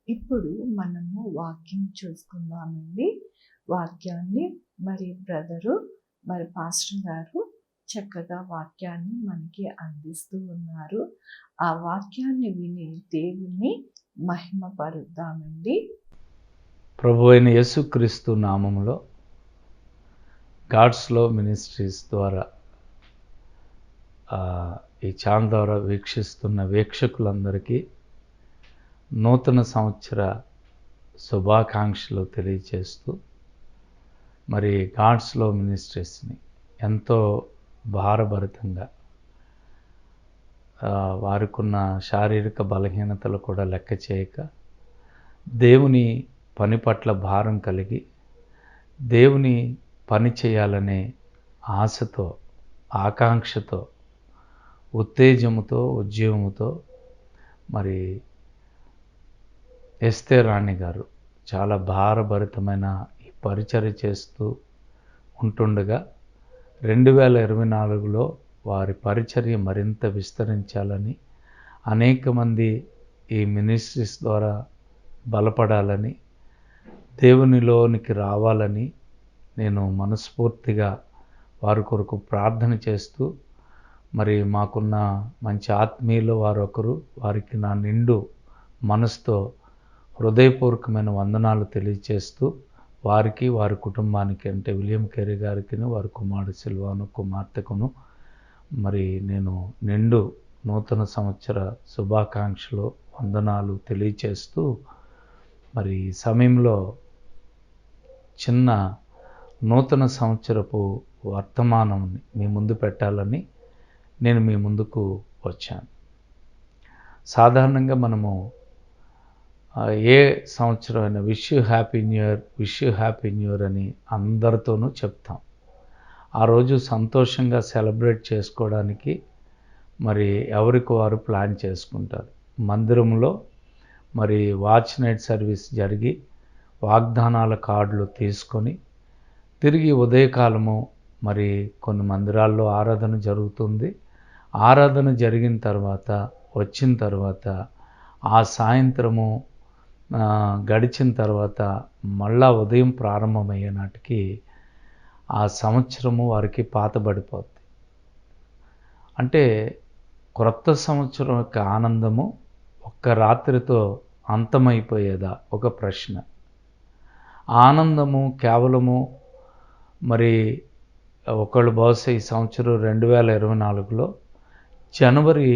ఇప్పుడు మనము వాక్యం చూసుకుందామండి. వాక్యాన్ని మరి బ్రదరు మరి పాస్టర్ గారు చక్కగా వాక్యాన్ని మనకి అందిస్తూ ఉన్నారు. ఆ వాక్యాన్ని విని దేవుణ్ణి మహిమపరుద్దామండి. ప్రభు అయిన యేసుక్రీస్తు నామములో గాడ్స్ లవ్ మినిస్ట్రీస్ ద్వారా ఈ ఛానల్ ద్వారా వీక్షిస్తున్న వీక్షకులందరికీ నూతన సంవత్సర శుభాకాంక్షలు తెలియజేస్తూ, మరి గాడ్స్ లవ్ మినిస్ట్రీస్ని ఎంతో భారభరితంగా వారికున్న శారీరక బలహీనతలు కూడా లెక్క చేయక దేవుని పని పట్ల భారం కలిగి దేవుని పని చేయాలనే ఆశతో, ఆకాంక్షతో, ఉత్తేజముతో, ఉద్యమముతో మరి ఎస్తేర్ రాణి గారు చాలా భారభరితమైన ఈ పరిచర్య చేస్తూ ఉంటుండగా 2024లో వారి పరిచర్య మరింత విస్తరించాలని, అనేక మంది ఈ మినిస్ట్రీస్ ద్వారా బలపడాలని, దేవునిలోనికి రావాలని నేను మనస్ఫూర్తిగా వారి కొరకు ప్రార్థన చేస్తూ, మరి మాకున్న మంచి ఆత్మీయులు వారొకరు, వారికి నా నిండు మనసుతో హృదయపూర్వకమైన వందనాలు తెలియజేస్తూ వారికి, వారి కుటుంబానికి, అంటే విలియం కేరీ గారికి, వారి కుమారుడు సిల్వాను, కుమార్తెకును మరి నేను నిండు నూతన సంవత్సర శుభాకాంక్షలు, వందనాలు తెలియచేస్తూ మరి ఈ సమయంలో చిన్న నూతన సంవత్సరపు వర్తమానం మీ ముందు పెట్టాలని నేను మీ ముందుకు వచ్చాను. సాధారణంగా మనము ఏ సంవత్సరం అయినా wish you happy new year, wish you happy new year అని అందరితోనూ చెప్తాం. ఆ రోజు సంతోషంగా సెలబ్రేట్ చేసుకోవడానికి మరి ఎవరికి వారు ప్లాన్ చేసుకుంటారు. మందిరంలో మరి వాచ్ నైట్ సర్వీస్ జరిగి వాగ్దానాల కార్డులు తీసుకొని తిరిగి ఉదయకాలము మరి కొన్ని మందిరాల్లో ఆరాధన జరుగుతుంది. ఆరాధన జరిగిన తర్వాత వచ్చిన తర్వాత ఆ సాయంత్రము గడిచిన తర్వాత మళ్ళా ఉదయం ప్రారంభమయ్యే నాటికి ఆ సంవత్సరము వారికి పాతబడిపోద్ది. అంటే క్రొత్త సంవత్సరం యొక్క ఆనందము ఒక్క రాత్రితో అంతమైపోయేదా ఒక ప్రశ్న. ఆనందము కేవలము మరి ఒకళ్ళు బహుశా ఈ సంవత్సరం 2024లో జనవరి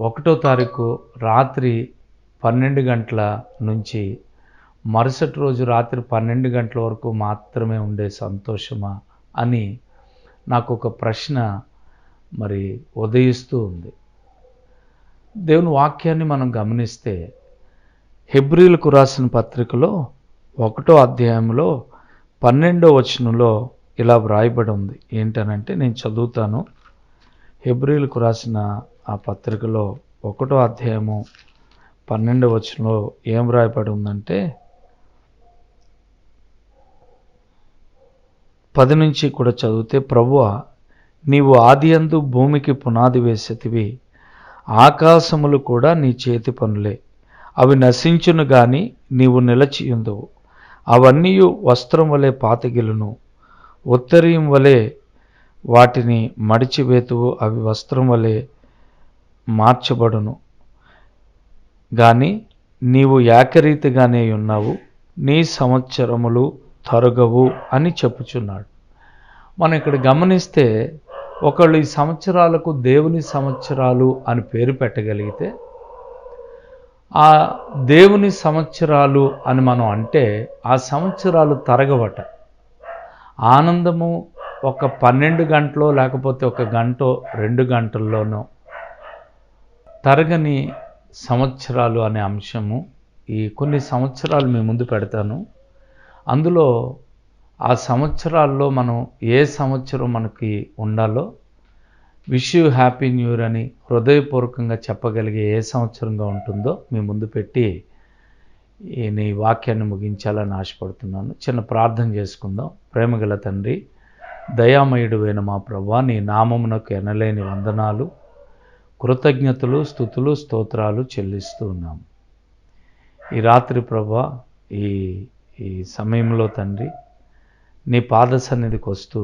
1వ తారీఖు రాత్రి 12 గంటల నుంచి మరుసటి రోజు రాత్రి 12 గంటల వరకు మాత్రమే ఉండే సంతోషమా అని నాకు ఒక ప్రశ్న మరి ఉదయిస్తూ ఉంది. దేవుని వాక్యాన్ని మనం గమనిస్తే హెబ్రీలకు రాసిన పత్రికలో 1వ అధ్యాయంలో 12వ వచనంలో ఇలా వ్రాయబడి ఉంది. ఏంటనంటే నేను చదువుతాను. హెబ్రీలకు రాసిన ఆ పత్రికలో 1వ అధ్యాయము 12వ వచనంలో ఏం వ్రాయబడి ఉందంటే 10 నుంచి కూడా చదివితే, ప్రభువా నీవు ఆదియందు భూమికి పునాది వేసేతివి, ఆకాశములు కూడా నీ చేతి పనులే. అవి నశించును గాని నీవు నిలచియుందువు. అవన్నీ వస్త్రం వలె పాతగిలును, ఉత్తరీయం వలె వాటిని మడిచివేతువు. అవి వస్త్రం వలె మార్చబడును గాని నీవు ఏకరీతిగానే ఉన్నావు, నీ సంవత్సరములు తరగవు అని చెప్పుచున్నాడు. మనం ఇక్కడ గమనిస్తే ఒకళ్ళు ఈ సంవత్సరాలకు దేవుని సంవత్సరాలు అని పేరు పెట్టగలిగితే, ఆ దేవుని సంవత్సరాలు అని మనం అంటే ఆ సంవత్సరాలు తరగవట. ఆనందము ఒక 12 గంటలో లేకపోతే 1 గంటో 2 గంటల్లోనో తరగని సంవత్సరాలు అనే అంశము ఈ కొన్ని సంవత్సరాలు మీ ముందు పెడతాను. అందులో ఆ సంవత్సరాల్లో మనం ఏ సంవత్సరం మనకి ఉండాలో wish you happy new year అని హృదయపూర్వకంగా చెప్పగలిగే ఏ సంవత్సరంగా ఉంటుందో మీ ముందు పెట్టి నీ వాక్యాన్ని ముగించాలని ఆశపడుతున్నాను. చిన్న ప్రార్థన చేసుకుందాం. ప్రేమగల తండ్రి, దయామయుడువైన మా ప్రభువా, నీ నామమునకు ఎనలేని వందనాలు, కృతజ్ఞతలు, స్తుతులు, స్తోత్రాలు చెల్లిస్తూ ఉన్నాము. ఈ రాత్రి ప్రభువా, ఈ సమయంలో తండ్రి నీ పాద సన్నిధికి వస్తూ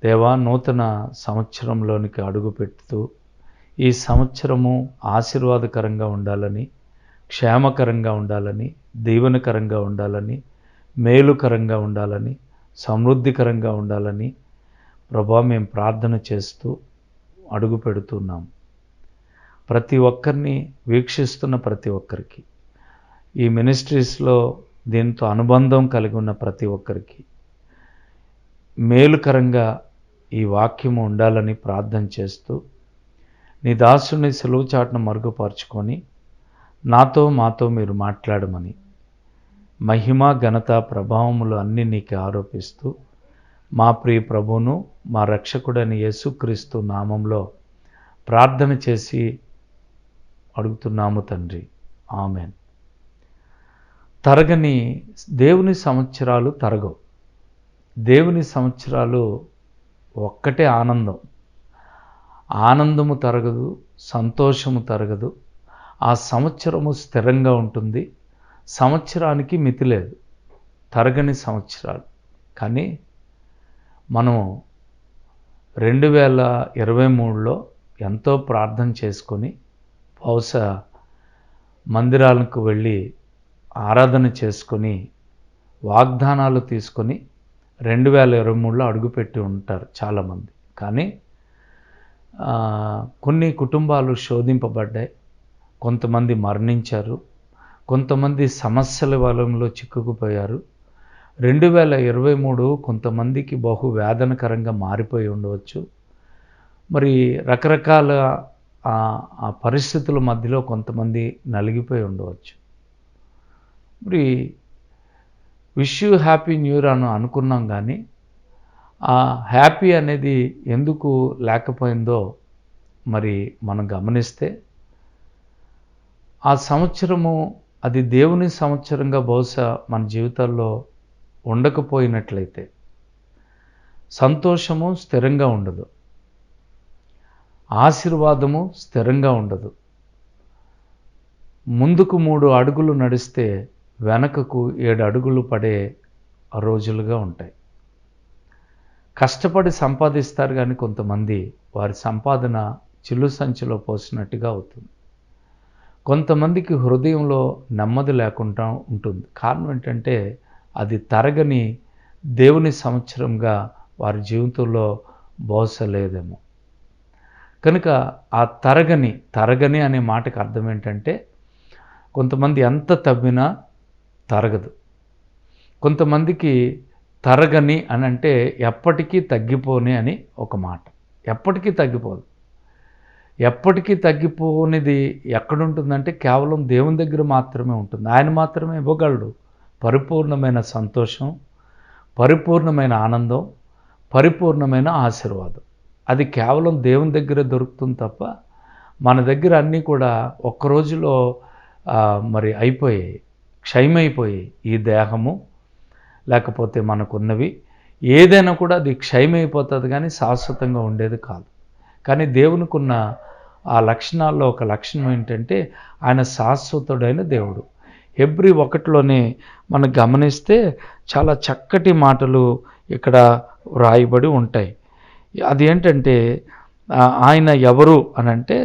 దేవా, నూతన సంవత్సరంలోనికి అడుగు పెడుతూ ఈ సంవత్సరము ఆశీర్వాదకరంగా ఉండాలని, క్షేమకరంగా ఉండాలని, దీవెనకరంగా ఉండాలని, మేలుకరంగా ఉండాలని, సమృద్ధికరంగా ఉండాలని ప్రభువా మేము ప్రార్థన చేస్తూ అడుగు పెడుతున్నాం. ప్రతి ఒక్కరిని వీక్షిస్తున్న ప్రతి ఒక్కరికి, ఈ మినిస్ట్రీస్లో దీంతో అనుబంధం కలిగి ఉన్న ప్రతి ఒక్కరికి మేలుకరంగా ఈ వాక్యము ఉండాలని ప్రార్థన చేస్తూ నీ దాసుని సెలవు చాటును మరుగుపరుచుకొని నాతో మాతో మీరు మాట్లాడమని మహిమ, ఘనత, ప్రభావములు అన్నీ నీకే ఆరోపిస్తూ మా ప్రియ ప్రభువును మా రక్షకుడని యేసుక్రీస్తు నామంలో ప్రార్థన చేసి అడుగుతున్నాము తండ్రి, ఆమెన్. తరగని దేవుని సంవత్సరాలు తరగవు. దేవుని సంవత్సరాలు ఒక్కటే ఆనందం. ఆనందము తరగదు, సంతోషము తరగదు. ఆ సంవత్సరము స్థిరంగా ఉంటుంది. సంవత్సరానికి మితి లేదు. తరగని సంవత్సరాలు. కానీ మనం 2023లో ఎంతో ప్రార్థన చేసుకొని బహుశా మందిరాలకు వెళ్ళి ఆరాధన చేసుకొని వాగ్దానాలు తీసుకొని 2023లో అడుగుపెట్టి ఉంటారు చాలామంది. కానీ కొన్ని కుటుంబాలు శోధింపబడ్డాయి, కొంతమంది మరణించారు, కొంతమంది సమస్యల వలంలో చిక్కుకుపోయారు. 2023 కొంతమందికి బహు వేదనకరంగా మారిపోయి ఉండవచ్చు. మరి రకరకాల ఆ పరిస్థితుల మధ్యలో కొంతమంది నలిగిపోయి ఉండవచ్చు. మరి wish you happy new year అని అనుకున్నాం, కానీ ఆ హ్యాపీ అనేది ఎందుకు లేకపోయిందో మరి మనం గమనిస్తే, ఆ సంవత్సరము అది దేవుని సంవత్సరంగా బహుశా మన జీవితాల్లో ఉండకపోయినట్లయితే సంతోషము స్థిరంగా ఉండదు, ఆశీర్వాదము స్థిరంగా ఉండదు. ముందుకు 3 అడుగులు నడిస్తే వెనకకు 7 అడుగులు పడే రోజులుగా ఉంటాయి. కష్టపడి సంపాదిస్తారు, కానీ కొంతమంది వారి సంపాదన చిల్లు సంచిలో పోసినట్టుగా అవుతుంది. కొంతమందికి హృదయంలో నెమ్మది లేకుండా ఉంటుంది. కారణం ఏంటంటే అది తరగని దేవుని సంవత్సరంగా వారి జీవితంలో బహుశా లేదేమో. కనుక ఆ తరగని అనే మాటకు అర్థం ఏంటంటే, కొంతమంది ఎంత తవ్వినా తరగదు. కొంతమందికి తరగని అని అంటే ఎప్పటికీ తగ్గిపోని అని ఒక మాట. ఎప్పటికీ తగ్గిపోదు. ఎప్పటికీ తగ్గిపోనిది ఎక్కడుంటుందంటే కేవలం దేవుని దగ్గర మాత్రమే ఉంటుంది. ఆయన మాత్రమే ఇవ్వగలడు పరిపూర్ణమైన సంతోషం, పరిపూర్ణమైన ఆనందం, పరిపూర్ణమైన ఆశీర్వాదం. అది కేవలం దేవుని దగ్గర దొరుకుతుంది తప్ప మన దగ్గర అన్నీ కూడా ఒక్క రోజులో మరి అయిపోయాయి, క్షయమైపోయాయి. ఈ దేహము లేకపోతే మనకున్నవి ఏదైనా కూడా అది క్షయమైపోతుంది, కానీ శాశ్వతంగా ఉండేది కాదు. కానీ దేవునికున్న ఆ లక్షణాల్లో ఒక లక్షణం ఏంటంటే ఆయన శాశ్వతుడైన దేవుడు. హెబ్రీ 1లోనే మనం గమనిస్తే చాలా చక్కటి మాటలు ఇక్కడ వ్రాయబడి ఉంటాయి. అది ఏంటంటే ఆయన ఎవరు అనంటే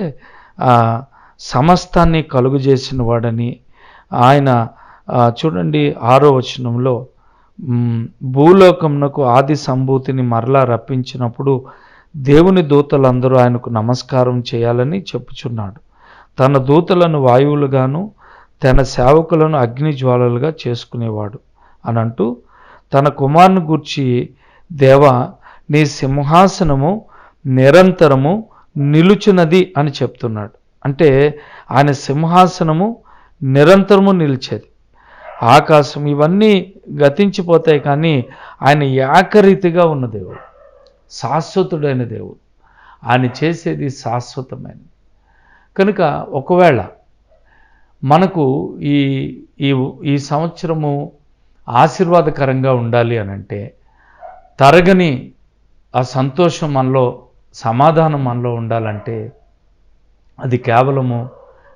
సమస్తాన్ని కలుగు చేసిన వాడని. ఆయన చూడండి 6వ వచనంలో భూలోకమునకు ఆది సంభూతిని మరలా రప్పించినప్పుడు దేవుని దూతలందరూ ఆయనకు నమస్కారం చేయాలని చెప్పుచున్నాడు. తన దూతలను వాయువులుగాను తన సేవకులను అగ్ని జ్వాలలుగా చేసుకునేవాడు అని అంటూ తన కుమారుని గూర్చి, దేవా నీ సింహాసనము నిరంతరము నిలుచున్నది అని చెప్తున్నాడు. అంటే ఆయన సింహాసనము నిరంతరము నిలిచేది. ఆకాశం ఇవన్నీ గతించిపోతాయి, కానీ ఆయన ఏకరీతిగా ఉన్న దేవుడు, శాశ్వతుడైన దేవుడు. ఆయన చేసేది శాశ్వతమైనది. కనుక ఒకవేళ మనకు ఈ సంవత్సరము ఆశీర్వాదకరంగా ఉండాలి అనంటే, తరగని ఆ సంతోషం మనలో, సమాధానం మనలో ఉండాలంటే అది కేవలము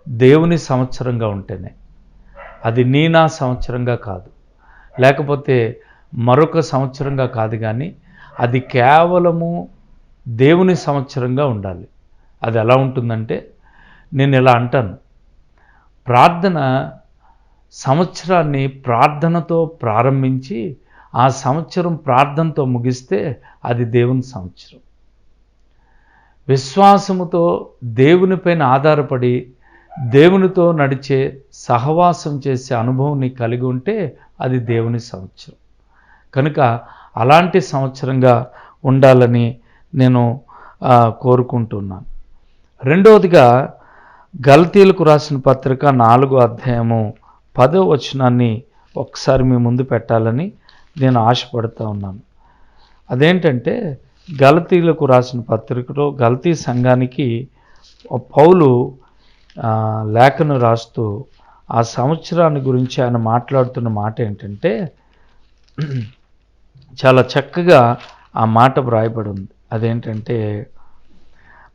దేవుని సంవత్సరంగా ఉంటేనే. అది నా సంవత్సరంగా కాదు, లేకపోతే మరొక సంవత్సరంగా కాదు, కానీ అది కేవలము దేవుని సంవత్సరంగా ఉండాలి. అది ఎలా ఉంటుందంటే, నేను ఇలా అంటాను, ప్రార్థన సంవత్సరాన్ని ప్రార్థనతో ప్రారంభించి ఆ సంవత్సరం ప్రార్థనతో ముగిస్తే అది దేవుని సంవత్సరం. విశ్వాసముతో దేవునిపైన ఆధారపడి దేవునితో నడిచే, సహవాసం చేసే అనుభవం నీకు కలిగి ఉంటే అది దేవుని సంవత్సరం. కనుక అలాంటి సంవత్సరంగా ఉండాలని నేను కోరుకుంటున్నాను. రెండవదిగా గలతీయులకు రాసిన పత్రిక 4వ అధ్యాయము 10వ వచనాన్ని ఒకసారి మీ ముందు పెట్టాలని నేను ఆశపడుతూ ఉన్నాను. అదేంటంటే, గలతీయులకు రాసిన పత్రికలో గలతీ సంఘానికి పౌలు లేఖను రాస్తూ ఆ సంవత్సరాన్ని గురించి ఆయన మాట్లాడుతున్న మాట ఏంటంటే, చాలా చక్కగా ఆ మాట వ్రాయబడి ఉంది. అదేంటంటే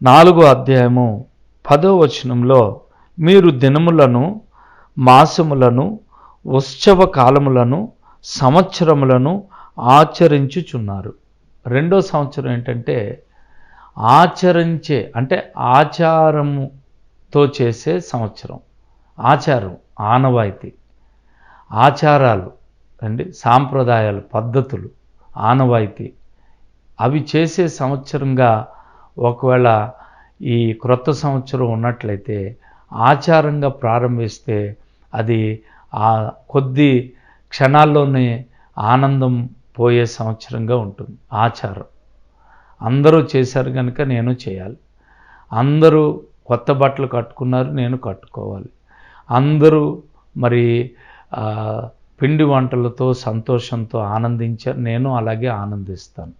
4వ అధ్యాయము 10వ వచనంలో, మీరు దినములను, మాసములను, ఉత్సవ కాలములను, సంవత్సరములను ఆచరించుచున్నారు. రెండో సంవత్సరం ఏంటంటే ఆచరించే, అంటే ఆచారముతో చేసే సంవత్సరం. ఆచారం, ఆనవాయితీ, ఆచారాలు అండి, సాంప్రదాయాలు, పద్ధతులు, ఆనవాయితీ అవి చేసే సంవత్సరంగా ఒకవేళ ఈ క్రొత్త సంవత్సరం ఉన్నట్లయితే ఆచారంగా ప్రారంభిస్తే అది ఆ కొద్ది క్షణాల్లోనే ఆనందం పోయే సంవత్సరంగా ఉంటుంది. ఆచారం అందరూ చేశారు కనుక నేను చేయాలి, అందరూ కొత్త బట్టలు కట్టుకున్నారు నేను కట్టుకోవాలి, అందరూ మరి పిండి వంటలతో సంతోషంతో ఆనందించారు నేను అలాగే ఆనందిస్తాను.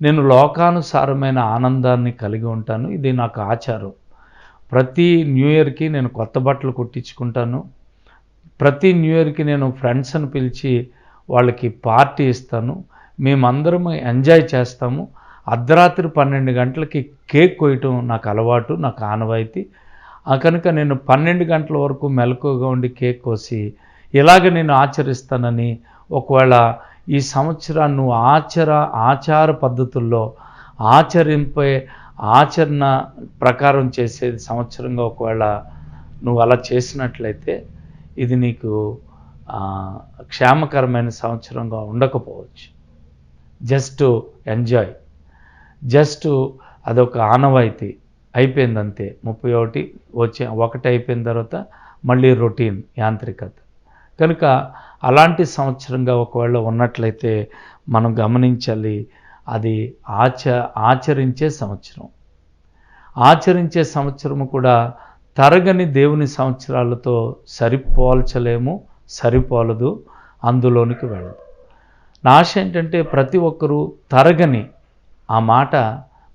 నేను లోకానుసారమైన ఆనందాన్ని కలిగి ఉంటాను, ఇది నాకు ఆచారం. ప్రతి న్యూ ఇయర్కి నేను కొత్త బట్టలు కుట్టించుకుంటాను, ప్రతి న్యూ ఇయర్కి నేను ఫ్రెండ్స్ని పిలిచి వాళ్ళకి పార్టీ ఇస్తాను, మేమందరం ఎంజాయ్ చేస్తాము. అర్ధరాత్రి 12 గంటలకి కేక్ కోయటం నాకు అలవాటు, నాకు ఆనవాయితీ. కనుక నేను 12 గంటల వరకు మెలకువగా ఉండి కేక్ కోసి ఇలాగ నేను ఆచరిస్తానని, ఒకవేళ ఈ సంవత్సరాన్ని నువ్వు ఆచార పద్ధతుల్లో ఆచరణ ప్రకారం చేసే సంవత్సరంగా ఒకవేళ నువ్వు అలా చేసినట్లయితే ఇది నీకు క్షేమకరమైన సంవత్సరంగా ఉండకపోవచ్చు. జస్ట్ ఎంజాయ్, జస్ట్ అదొక ఆనవాయితీ అయిపోయింది అంతే. 31 ఒకటి అయిపోయిన తర్వాత మళ్ళీ రొటీన్, యాంత్రికత. కనుక అలాంటి సంవత్సరంగా ఒకవేళ ఉన్నట్లయితే మనం గమనించాలి, అది ఆచరించే సంవత్సరం. ఆచరించే సంవత్సరము కూడా తరగని దేవుని సంవత్సరాలతో సరిపోల్చలేము, సరిపోలదు, అందులోనికి వెళ్ళదు. నా ఆశ ఏంటంటే ప్రతి ఒక్కరూ తరగని ఆ మాట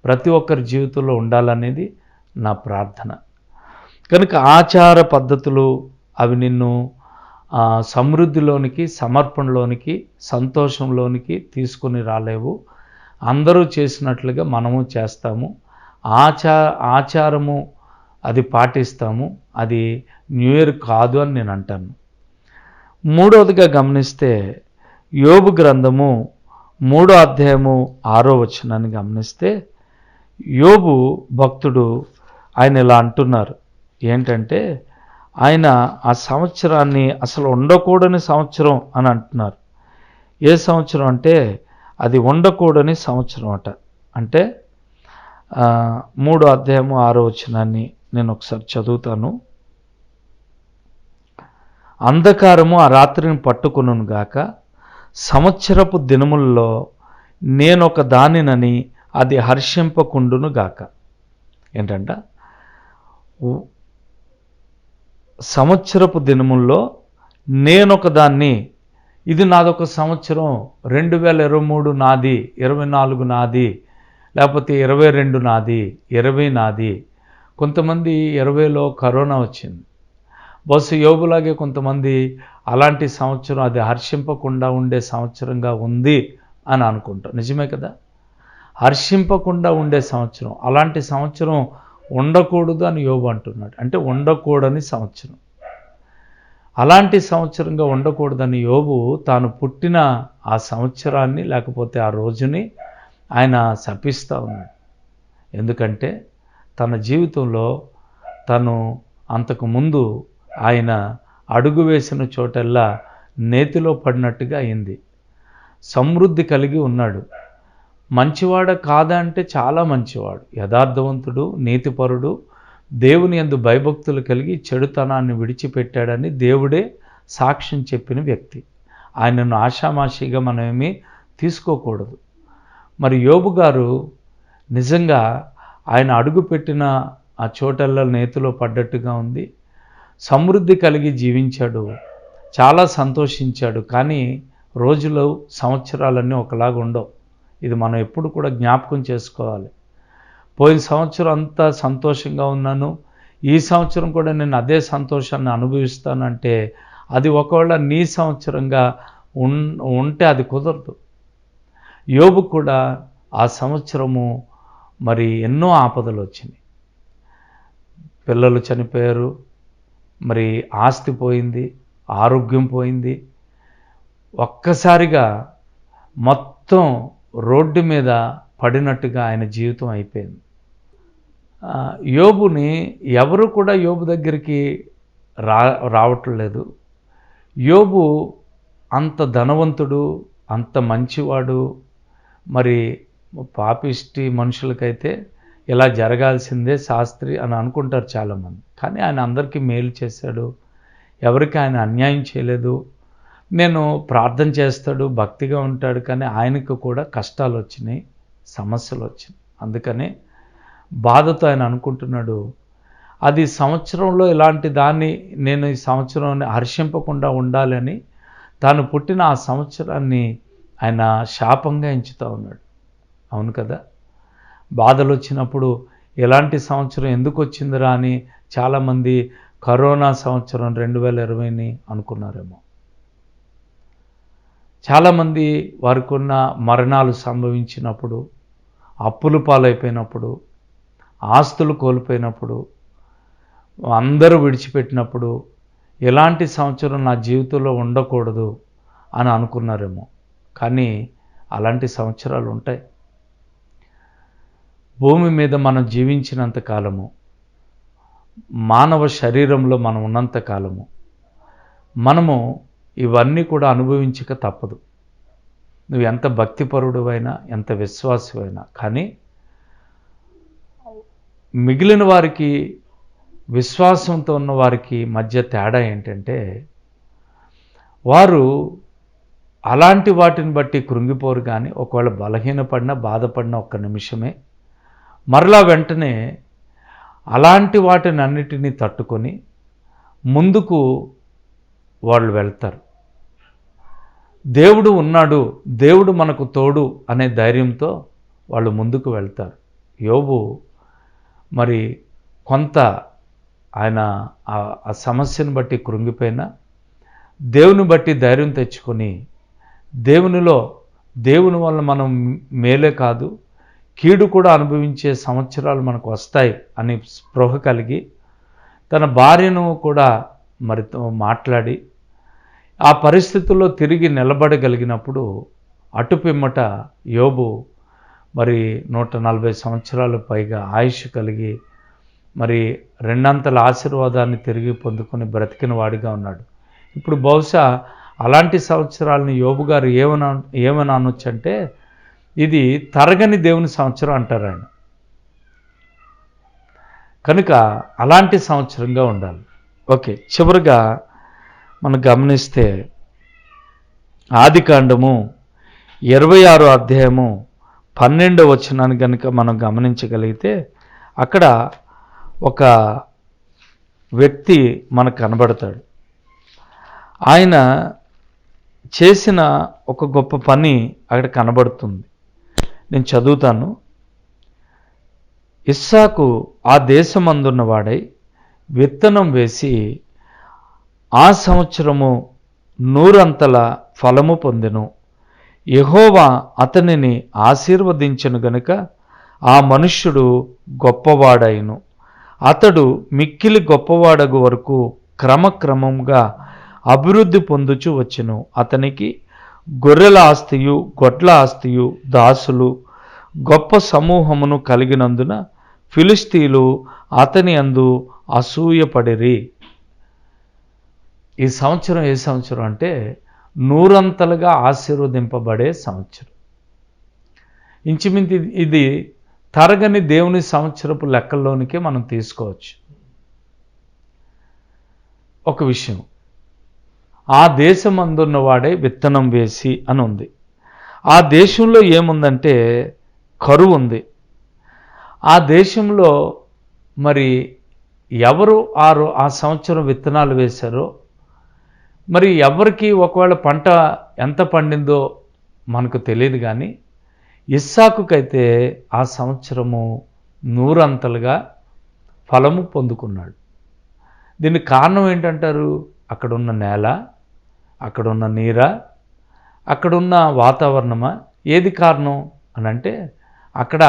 ప్రతి ఒక్కరి జీవితంలో ఉండాలనేది నా ప్రార్థన. కనుక ఆచార పద్ధతులు అవి నిన్ను సమృద్ధిలోనికి, సమర్పణలోనికి, సంతోషంలోనికి తీసుకొని రాలేవు. అందరూ చేసినట్లుగా మనము చేస్తాము, ఆచారము అది పాటిస్తాము, అది న్యూ ఇయర్ కాదు అని నేను అంటాను. మూడవదిగా గమనిస్తే యోబు గ్రంథము 3వ అధ్యాయము 6వ వచనాన్ని గమనిస్తే యోబు భక్తుడు ఆయన ఇలా అంటున్నారు. ఏంటంటే ఆయన ఆ సంవత్సరాన్ని అసలు ఉండకూడని సంవత్సరం అని అంటున్నారు. ఏ సంవత్సరం అంటే అది ఉండకూడని సంవత్సరం అట. అంటే 3వ అధ్యాయము 6వ వచనాన్ని నేను ఒకసారి చదువుతాను. అంధకారము ఆ రాత్రిని పట్టుకొనును గాక, సంవత్సరపు దినములలో నేనొక దానినని అది హర్షింపకుండును గాక. ఏంటంట, సంవత్సరపు దినముల్లో నేనొక దాన్ని, ఇది నాదొక సంవత్సరం, 2023 నాది, 24 నాది, లేకపోతే 22 నాది, 20 నాది. కొంతమంది 20లో కరోనా వచ్చింది. బస్సు యోబులాగే కొంతమంది అలాంటి సంవత్సరం అది హర్షింపకుండా ఉండే సంవత్సరంగా ఉంది అని అనుకుంటారు. నిజమే కదా, హర్షింపకుండా ఉండే సంవత్సరం, అలాంటి సంవత్సరం ఉండకూడదు అని యోబు అంటున్నాడు. అంటే ఉండకూడని సంవత్సరం, అలాంటి సంవత్సరంగా ఉండకూడదని యోబు తాను పుట్టిన ఆ సంవత్సరాన్ని లేకపోతే ఆ రోజుని ఆయన శపిస్తూ ఉన్నాడు. ఎందుకంటే తన జీవితంలో తను అంతకుముందు ఆయన అడుగు వేసిన చోటల్లా నేతిలో పడినట్టుగా అయింది. సమృద్ధి కలిగి ఉన్నాడు. మంచివాడ కాదా అంటే చాలా మంచివాడు, యథార్థవంతుడు, నీతిపరుడు, దేవుని యందు భయభక్తులు కలిగి చెడుతనాన్ని విడిచిపెట్టాడని దేవుడే సాక్ష్యం చెప్పిన వ్యక్తి. ఆయనను ఆషామాషిగా మనమేమీ తీసుకోకూడదు. మరి యోబు గారు నిజంగా ఆయన అడుగుపెట్టిన ఆ చోటల్లో నేతిలో పడ్డట్టుగా ఉంది. సమృద్ధి కలిగి జీవించాడు, చాలా సంతోషించాడు. కానీ రోజులు, సంవత్సరాలన్నీ ఒకలాగా ఉండవు. ఇది మనం ఎప్పుడు కూడా జ్ఞాపకం చేసుకోవాలి. పోయిన సంవత్సరం అంతా సంతోషంగా ఉన్నాను, ఈ సంవత్సరం కూడా నేను అదే సంతోషాన్ని అనుభవిస్తానంటే అది ఒకవేళ నీ సంవత్సరంగా ఉంటే అది కుదరదు. యోబు కూడా ఆ సంవత్సరము మరి ఎన్నో ఆపదలు వచ్చినాయి. పిల్లలు చనిపోయారు, మరి ఆస్తి పోయింది, ఆరోగ్యం పోయింది. ఒక్కసారిగా మొత్తం రోడ్డు మీద పడినట్టుగా ఆయన జీవితం అయిపోయింది. యోబుని ఎవరు కూడా యోబు దగ్గరికి రావట్లేదు. యోబు అంత ధనవంతుడు, అంత మంచివాడు. మరి పాపిష్టి మనుషులకైతే ఇలా జరగాల్సిందే శాస్త్రి అని అనుకుంటారు చాలామంది. కానీ ఆయన అందరికీ మేలు చేశాడు, ఎవరికి ఆయన అన్యాయం చేయలేదు. నేను ప్రార్థన చేస్తాడు, భక్తిగా ఉంటాడు, కానీ ఆయనకు కూడా కష్టాలు వచ్చినాయి, సమస్యలు వచ్చినాయి. అందుకనే బాధతో ఆయన అనుకుంటున్నాడు, అది సంవత్సరంలో ఇలాంటి దాన్ని నేను ఈ సంవత్సరం హర్షింపకుండా ఉండాలని తాను పుట్టిన ఆ సంవత్సరాన్ని ఆయన శాపంగా ఎంచుతూ ఉన్నాడు. అవును కదా, బాధలు వచ్చినప్పుడు ఎలాంటి సంవత్సరం ఎందుకు వచ్చిందిరా అని చాలామంది కరోనా సంవత్సరం 2020ని అనుకున్నారేమో. చాలామంది వారికి ఉన్న మరణాలు సంభవించినప్పుడు, అప్పులు పాలైపోయినప్పుడు, ఆస్తులు కోల్పోయినప్పుడు, అందరూ విడిచిపెట్టినప్పుడు ఎలాంటి సంవత్సరం నా జీవితంలో ఉండకూడదు అని అనుకున్నారేమో. కానీ అలాంటి సంవత్సరాలు ఉంటాయి. భూమి మీద మనం జీవించినంత కాలము, మానవ శరీరంలో మనం ఉన్నంత కాలము మనము ఇవన్నీ కూడా అనుభవించక తప్పదు. నువ్వు ఎంత భక్తిపరుడువైనా, ఎంత విశ్వాసమైనా, కానీ మిగిలిన వారికి, విశ్వాసంతో ఉన్న వారికి మధ్య తేడా ఏంటంటే, వారు అలాంటి వాటిని బట్టి కృంగిపోరు. కానీ ఒకవేళ బలహీనపడినా, బాధపడినా ఒక్క నిమిషమే, మరలా వెంటనే అలాంటి వాటిని అన్నిటినీ తట్టుకొని ముందుకు వాళ్ళు వెళ్తారు. దేవుడు ఉన్నాడు, దేవుడు మనకు తోడు అనే ధైర్యంతో వాళ్ళు ముందుకు వెళ్తారు. యోబు మరి కొంత ఆయన ఆ సమస్యను బట్టి కృంగిపోయినా దేవుని బట్టి ధైర్యం తెచ్చుకొని, దేవుని వల్ల మనం మేలే కాదు కీడు కూడా అనుభవించే సంవత్సరాలు మనకు వస్తాయి అని స్పృహ కలిగి తన భార్యను కూడా మరి మాట్లాడి ఆ పరిస్థితుల్లో తిరిగి నిలబడగలిగినప్పుడు అటుపిమ్మట యోబు మరి 140 సంవత్సరాలు పైగా ఆయుష్ కలిగి మరి రెండంతల ఆశీర్వాదాన్ని తిరిగి పొందుకొని బ్రతికిన వాడిగా ఉన్నాడు. ఇప్పుడు బహుశా అలాంటి సంవత్సరాలను యోబు గారు ఏమని అనొచ్చు అంటే, ఇది తరగని దేవుని సంవత్సరం అంటారు ఆయన. కనుక అలాంటి సంవత్సరంగా ఉండాలి. ఓకే, చివరిగా మనం గమనిస్తే ఆదికాండము 26వ అధ్యాయము 12వ వచనాన్ని కనుక మనం గమనించగలిగితే అక్కడ ఒక వ్యక్తి మనకు కనబడతాడు. ఆయన చేసిన ఒక గొప్ప పని అక్కడ కనబడుతుంది. నేను చదువుతాను. ఇస్సాకు ఆ దేశమందున్నవాడై విత్తనం వేసి ఆ సంవత్సరము 100 అంతల ఫలము పొందెను. యెహోవా అతనిని ఆశీర్వదించెను గనుక ఆ మనుష్యుడు గొప్పవాడైను. అతడు మిక్కిలి గొప్పవాడగు వరకు క్రమక్రమంగా అభివృద్ధి పొందుచు వచ్చెను. అతనికి గొర్రెల ఆస్తియు, గొడ్ల ఆస్తియు, దాసులు గొప్ప సమూహమును కలిగినందున ఫిలిస్తీయులు అతని యందు అసూయపడిరి. ఈ సంవత్సరం ఏ సంవత్సరం అంటే 100 అంతలుగా ఆశీర్వదింపబడే సంవత్సరం. ఇంచుమించు ఇది తరగని దేవుని సంవత్సరపు లెక్కల్లోనికే మనం తీసుకోవచ్చు. ఒక విషయం, ఆ దేశం అందున్నవాడే విత్తనం వేసి అని ఉంది. ఆ దేశంలో ఏముందంటే కరువు ఉంది. ఆ దేశంలో మరి ఎవరు ఆ సంవత్సరం విత్తనాలు వేశారో, మరి ఎవరికి ఒకవేళ పంట ఎంత పండిందో మనకు తెలియదు. కానీ ఇస్సాకుకైతే ఆ సంవత్సరము 100 అంతలుగా ఫలము పొందుకున్నాడు. దీనికి కారణం ఏంటంటారు? అక్కడున్న నేల, అక్కడున్న నీర, అక్కడున్న వాతావరణమా? ఏది కారణం అని అంటే, అక్కడ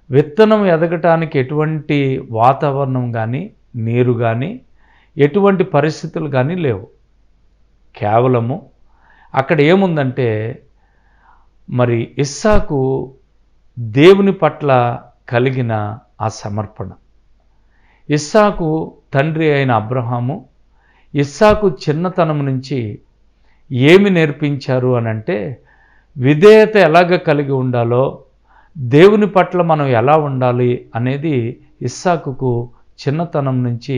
విత్తనం ఎదగటానికి ఎటువంటి వాతావరణం కానీ, నీరు కానీ, ఎటువంటి పరిస్థితులు కానీ లేవు. కేవలము అక్కడ ఏముందంటే, మరి ఇస్సాకు దేవుని పట్ల కలిగిన ఆ సమర్పణ. ఇస్సాకు తండ్రి అయిన అబ్రహాము ఇస్సాకు చిన్నతనం నుంచి ఏమి నేర్పించారు అనంటే విధేయత ఎలాగ కలిగి ఉండాలో, దేవుని పట్ల మనం ఎలా ఉండాలి అనేది ఇస్సాకుకు చిన్నతనం నుంచి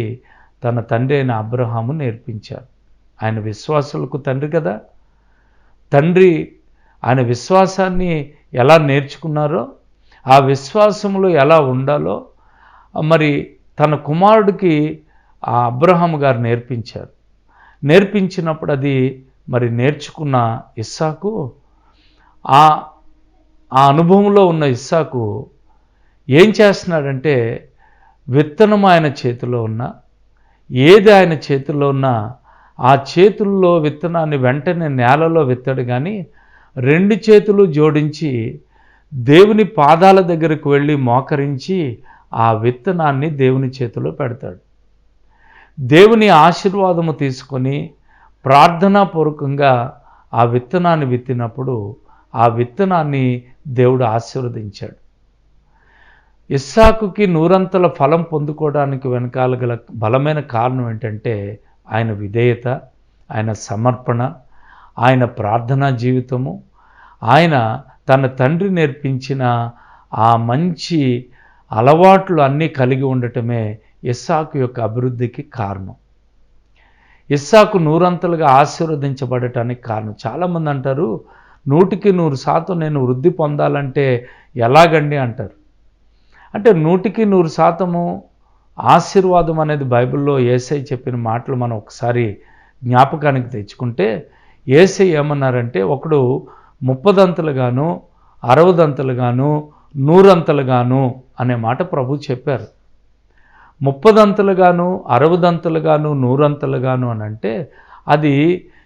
తన తండ్రి అయిన అబ్రహాము నేర్పించారు. ఆయన విశ్వాసులకు తండ్రి కదా. తండ్రి ఆయన విశ్వాసాన్ని ఎలా నేర్చుకున్నారో, ఆ విశ్వాసంలో ఎలా ఉండాలో మరి తన కుమారుడికి ఆ అబ్రహాము గారు నేర్పించారు. నేర్పించినప్పుడు అది మరి నేర్చుకున్న ఇస్సాకు ఆ అనుభవంలో ఉన్న ఇస్సాకు ఏం చేస్తున్నాడంటే, విత్తనం ఆయన చేతిలో ఉన్న, ఏది ఆయన చేతిలో ఉన్నా ఆ చేతుల్లో విత్తనాన్ని వెంటనే నేలలో విత్తాడు. కానీ 2 చేతులు జోడించి దేవుని పాదాల దగ్గరకు వెళ్ళి మోకరించి ఆ విత్తనాన్ని దేవుని చేతిలో పెడతాడు. దేవుని ఆశీర్వాదము తీసుకొని ప్రార్థనాపూర్వకంగా ఆ విత్తనాన్ని విత్తినప్పుడు ఆ విత్తనాన్ని దేవుడు ఆశీర్వదించాడు. ఇస్సాకుకి 100 ఫలం పొందుకోవడానికి వెనకాల గల బలమైన కారణం ఏంటంటే ఆయన విధేయత, ఆయన సమర్పణ, ఆయన ప్రార్థనా జీవితము, ఆయన తన తండ్రి నేర్పించిన ఆ మంచి అలవాట్లు అన్నీ కలిగి ఉండటమే ఇస్సాకు యొక్క అభివృద్ధికి కారణం. ఇస్సాకు 100 ఆశీర్వదించబడటానికి కారణం. చాలామంది అంటారు 100% నేను వృద్ధి పొందాలంటే ఎలాగండి అంటారు. అంటే 100% ఆశీర్వాదం అనేది బైబిల్లో యేసయ్య చెప్పిన మాటలు మనం ఒకసారి జ్ఞాపకానికి తెచ్చుకుంటే, యేసయ్య ఏమన్నారంటే, ఒకడు 30 60 100 అనే మాట ప్రభు చెప్పారు. 30 60 100 అని అంటే అది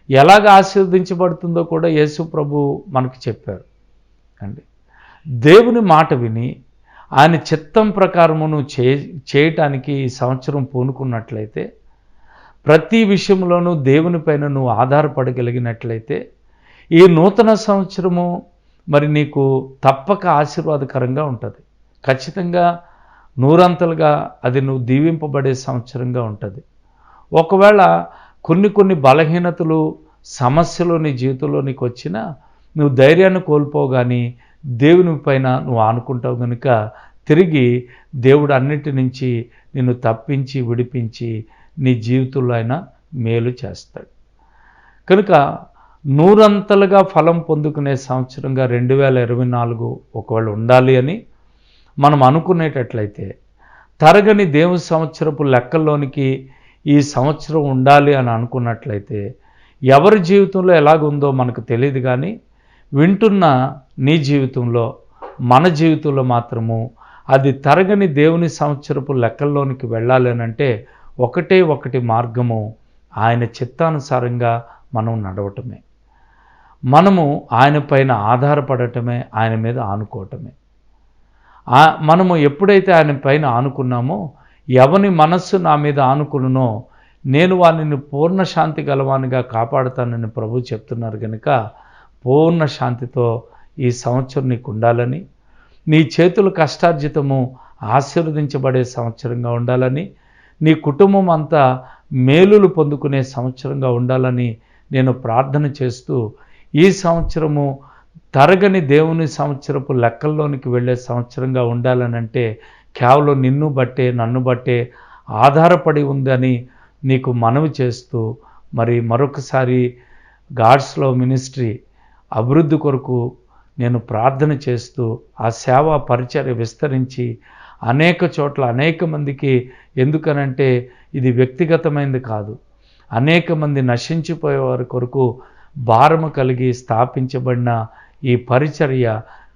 ఎలాగ ఆశీర్వదించబడుతుందో కూడా యేసు ప్రభు మనకు చెప్పారు అండి. దేవుని మాట విని ఆయన చిత్తం ప్రకారము నువ్వు చేయటానికి ఈ సంవత్సరం పూనుకున్నట్లయితే, ప్రతి విషయంలోనూ దేవునిపైన నువ్వు ఆధారపడగలిగినట్లయితే, ఈ నూతన సంవత్సరము మరి నీకు తప్పక ఆశీర్వాదకరంగా ఉంటుంది. ఖచ్చితంగా 100 అది నువ్వు దీవింపబడే సంవత్సరంగా ఉంటుంది. ఒకవేళ కొన్ని బలహీనతలు, సమస్యలు నీ జీవితంలో నీకు వచ్చినా నువ్వు ధైర్యాన్ని కోల్పోవు, కానీ దేవుని పైన నువ్వు ఆనుకుంటావు కనుక తిరిగి దేవుడు అన్నిటి నుంచి నిన్ను తప్పించి విడిపించి నీ జీవితంలో ఆయన మేలు చేస్తాడు. కనుక 100 ఫలం పొందుకునే సంవత్సరంగా 2024 ఒకవేళ ఉండాలి అని మనం అనుకునేటట్లయితే, తరగని దేవుని సంవత్సరపు లెక్కల్లోనికి ఈ సంవత్సరం ఉండాలి అని అనుకున్నట్లయితే, ఎవరి జీవితంలో ఎలాగుందో మనకు తెలియదు, కానీ వింటున్న నీ జీవితంలో, మన జీవితంలో మాత్రము అది తరగని దేవుని సంవత్సరపు లెక్కల్లోనికి వెళ్ళాలి అని అంటే ఒకటి మార్గము ఆయన చిత్తానుసారంగా మనం నడవటమే, మనము ఆయన పైన ఆధారపడటమే, ఆయన మీద ఆనుకోవటమే. మనము ఎప్పుడైతే ఆయన పైన ఆనుకున్నామో, ఎవని మనస్సు నా మీద ఆనుకున్నో నేను వారిని పూర్ణ శాంతి గలవానిగా కాపాడుతానని ప్రభు చెప్తున్నారు. కనుక పూర్ణ శాంతితో ఈ సంవత్సరం నీకు ఉండాలని, నీ చేతుల కష్టార్జితము ఆశీర్వదించబడే సంవత్సరంగా ఉండాలని, నీ కుటుంబం అంతా మేలులు పొందుకునే సంవత్సరంగా ఉండాలని నేను ప్రార్థన చేస్తూ, ఈ సంవత్సరము తరగని దేవుని సంవత్సరపు లెక్కల్లోనికి వెళ్ళే సంవత్సరంగా ఉండాలనంటే కేవలం నిన్ను బట్టే, నన్ను బట్టే ఆధారపడి ఉందని నీకు మనవి చేస్తూ, మరి మరొకసారి గాడ్స్ లవ్ మినిస్ట్రీ అభివృద్ధి కొరకు నేను ప్రార్థన చేస్తూ, ఆ సేవా పరిచర్య విస్తరించి అనేక చోట్ల అనేక మందికి, ఎందుకనంటే ఇది వ్యక్తిగతమైనది కాదు, అనేక మంది నశించిపోయే వారి కొరకు భారము కలిగి స్థాపించబడిన ఈ పరిచర్య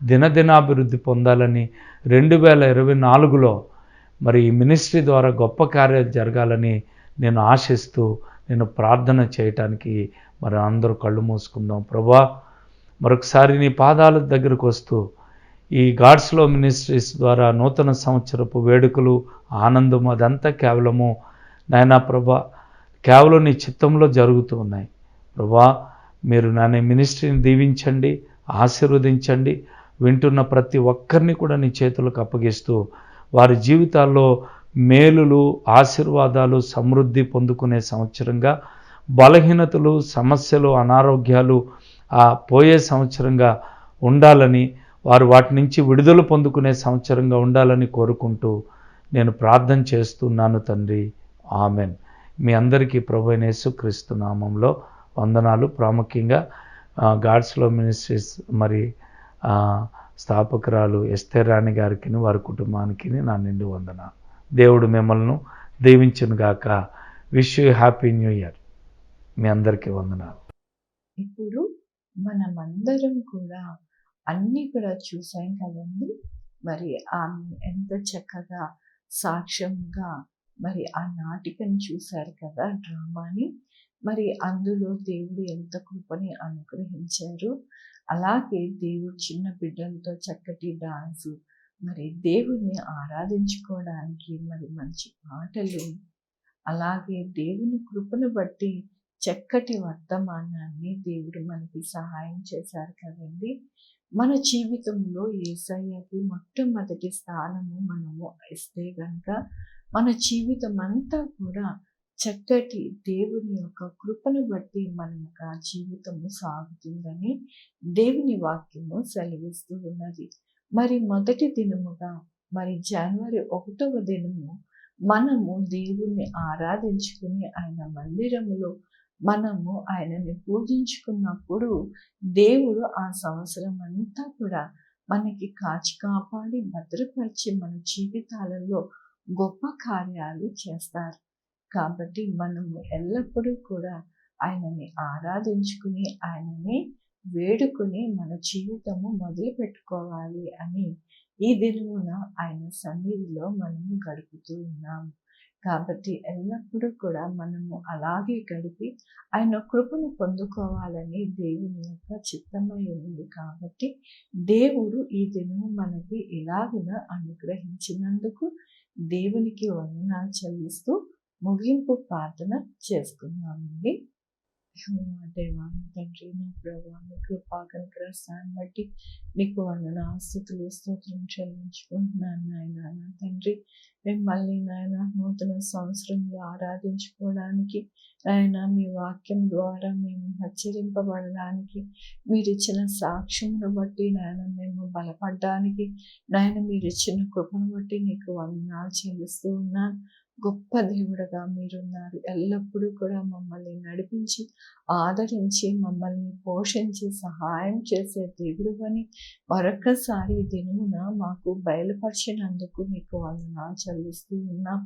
దినదినాభివృద్ధి పొందాలని, 2024లో మరి ఈ మినిస్ట్రీ ద్వారా గొప్ప కార్యాలు జరగాలని నేను ఆశిస్తూ నేను ప్రార్థన చేయటానికి మరి అందరూ కళ్ళు మూసుకుందాం. ప్రభువా, మరొకసారి నీ పాదాల దగ్గరకు వస్తూ ఈ గాడ్స్ లవ్ మినిస్ట్రీస్ ద్వారా నూతన సంవత్సరపు వేడుకలు, ఆనందము అదంతా కేవలము నాయనా ప్రభా కేవలం నీ చిత్తంలో జరుగుతూ ఉన్నాయి. ప్రభా, మీరు నా మినిస్ట్రీని దీవించండి, ఆశీర్వదించండి. వింటున్న ప్రతి ఒక్కరిని కూడా నీ చేతులకు అప్పగిస్తూ, వారి జీవితాల్లో మేలులు, ఆశీర్వాదాలు, సమృద్ధి పొందుకునే సంవత్సరంగా, బలహీనతలు, సమస్యలు, అనారోగ్యాలు పోయే సంవత్సరంగా ఉండాలని, వారు వాటి నుంచి విడుదల పొందుకునే సంవత్సరంగా ఉండాలని కోరుకుంటూ నేను ప్రార్థన చేస్తున్నాను తండ్రి. ఆమెన్. మీ అందరికీ ప్రభువైన యేసుక్రీస్తు నామంలో వందనాలు. ప్రాముఖ్యంగా గాడ్స్లో మినిస్ట్రీస్ మరి స్థాపకురాలు ఎస్తేర్ రాణి గారికి, వారి కుటుంబానికి నా నిండు వందనాలు. దేవుడు మిమ్మల్ని దీవించునుగాక. Wish you happy new year. మీ అందరికీ వందనాలు. ఇప్పుడు మనమందరం కూడా అన్నీ కూడా చూసాం కదండి. మరి ఆమె ఎంత చక్కగా సాక్ష్యంగా మరి ఆ నాటికను చూశారు కదా, డ్రామాని. మరి అందులో దేవుడు ఎంత కృపని అనుగ్రహించారు. అలాగే దేవుడు చిన్న బిడ్డలతో చక్కటి డాన్సు, మరి దేవుణ్ణి ఆరాధించుకోవడానికి మరి మంచి పాటలు, అలాగే దేవుని కృపను బట్టి చక్కటి వర్తమానాన్ని దేవుడు మనకి సహాయం చేశారు కదండి. మన జీవితంలో యేసయ్యకి మొట్టమొదటి స్థానము మనము ఇస్తే కనుక మన జీవితం అంతా కూడా చక్కటి దేవుని యొక్క కృపను బట్టి మన యొక్క జీవితము సాగుతుందని దేవుని వాక్యము సెలవిస్తూ ఉన్నది. మరి మొదటి దినముగా మరి జనవరి 1వ దినము మనము దేవుణ్ణి ఆరాధించుకుని ఆయన మందిరములో మనము ఆయనని పూజించుకున్నప్పుడు దేవుడు ఆ సంవత్సరం అంతా కూడా మనకి కాచి కాపాడి భద్రపరిచి మన జీవితాలలో గొప్ప కార్యాలు చేస్తారు. కాబట్టి మనము ఎల్లప్పుడూ కూడా ఆయనని ఆరాధించుకుని ఆయనని వేడుకొని మన జీవితము మొదలు పెట్టుకోవాలి అని ఈ దినమున ఆయన సన్నిధిలో మనము గడుపుతూ ఉన్నాము. కాబట్టి ఎల్లప్పుడూ కూడా మనము అలాగే గడిపి ఆయన కృపను పొందుకోవాలని దేవుని యొక్క చిత్తమై ఉంది. కాబట్టి దేవుడు ఈ దినము మనకి ఇలాగున అనుగ్రహించినందుకు దేవునికి వందనాలు చెల్లిస్తూ ముగింపు ప్రార్థన చేసుకున్నామండి. దేవాన తండ్రి, నా ప్రభా, మీ కృపా కనికరాన్ని బట్టి నీకు వందనాలు, స్తుతులు, స్తోత్రం చెల్లించుకుంటున్నాను నాయన. నా తండ్రి, మిమ్మల్ని నాయన నూతన సంవత్సరంలో ఆరాధించుకోవడానికి నాయన మీ వాక్యం ద్వారా మేము హెచ్చరింపబడడానికి, మీరు ఇచ్చిన సాక్ష్యమును బట్టి నాయన మేము బలపడడానికి, నాయన మీరు ఇచ్చిన కృపను బట్టి నీకు వందనాలు చెల్లిస్తూ ఉన్నాను. గొప్ప దేవుడుగా మీరున్నారు. ఎల్లప్పుడూ కూడా మమ్మల్ని నడిపించి ఆదరించి మమ్మల్ని పోషించి సహాయం చేసే దేవుడు అని మరొక్కసారి దినమున మాకు బయలుపరిచినందుకు నీకు వందనాలు చెల్లిస్తూ ఉన్నాం.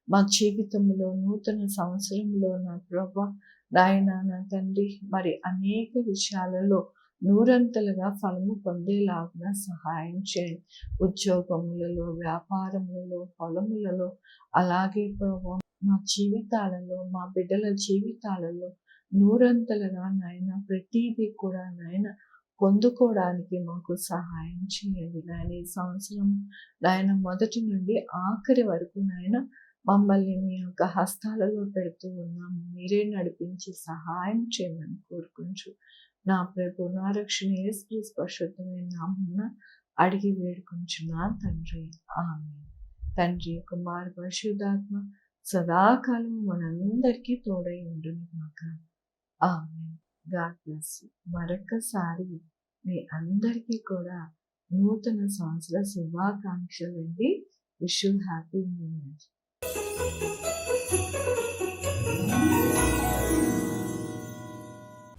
మా జీవితంలో నూతన సంవత్సరంలో నా ప్రభా నాయన, నా తండ్రి, మరి అనేక విషయాలలో నూరంతలుగా ఫలము పొందేలాగా సహాయం చేయండి. ఉద్యోగములలో, వ్యాపారములలో, పొలములలో, అలాగే ప్రభా మా జీవితాలలో, మా బిడ్డల జీవితాలలో నూరంతలుగా నాయన ప్రతిదీ కూడా నాయన పొందుకోవడానికి మాకు సహాయం చేయండి నాయన. ఈ సంవత్సరం నాయన మొదటి నుండి ఆఖరి వరకు నాయన మమ్మల్ని మీ యొక్క హస్తాలలో పెడుతూ ఉన్నాము. మీరే నడిపించి సహాయం చేయమని కోరుకుంటూ నా ప్రభు, నా రక్షణ యేసుక్రీస్తు పరిశుద్ధమైన నామమున అడిగి వేడుకుంటున్నాను తండ్రి. ఆమేన్. తండ్రి, కుమార, పరిశుద్ధాత్మ సదాకాలం మనందరికీ తోడై ఉండును గాక. ఆమేన్. God bless you. మరొకసారి మీ అందరికీ కూడా నూతన సంవత్సర శుభాకాంక్షలు అండి. Wish you happy new year.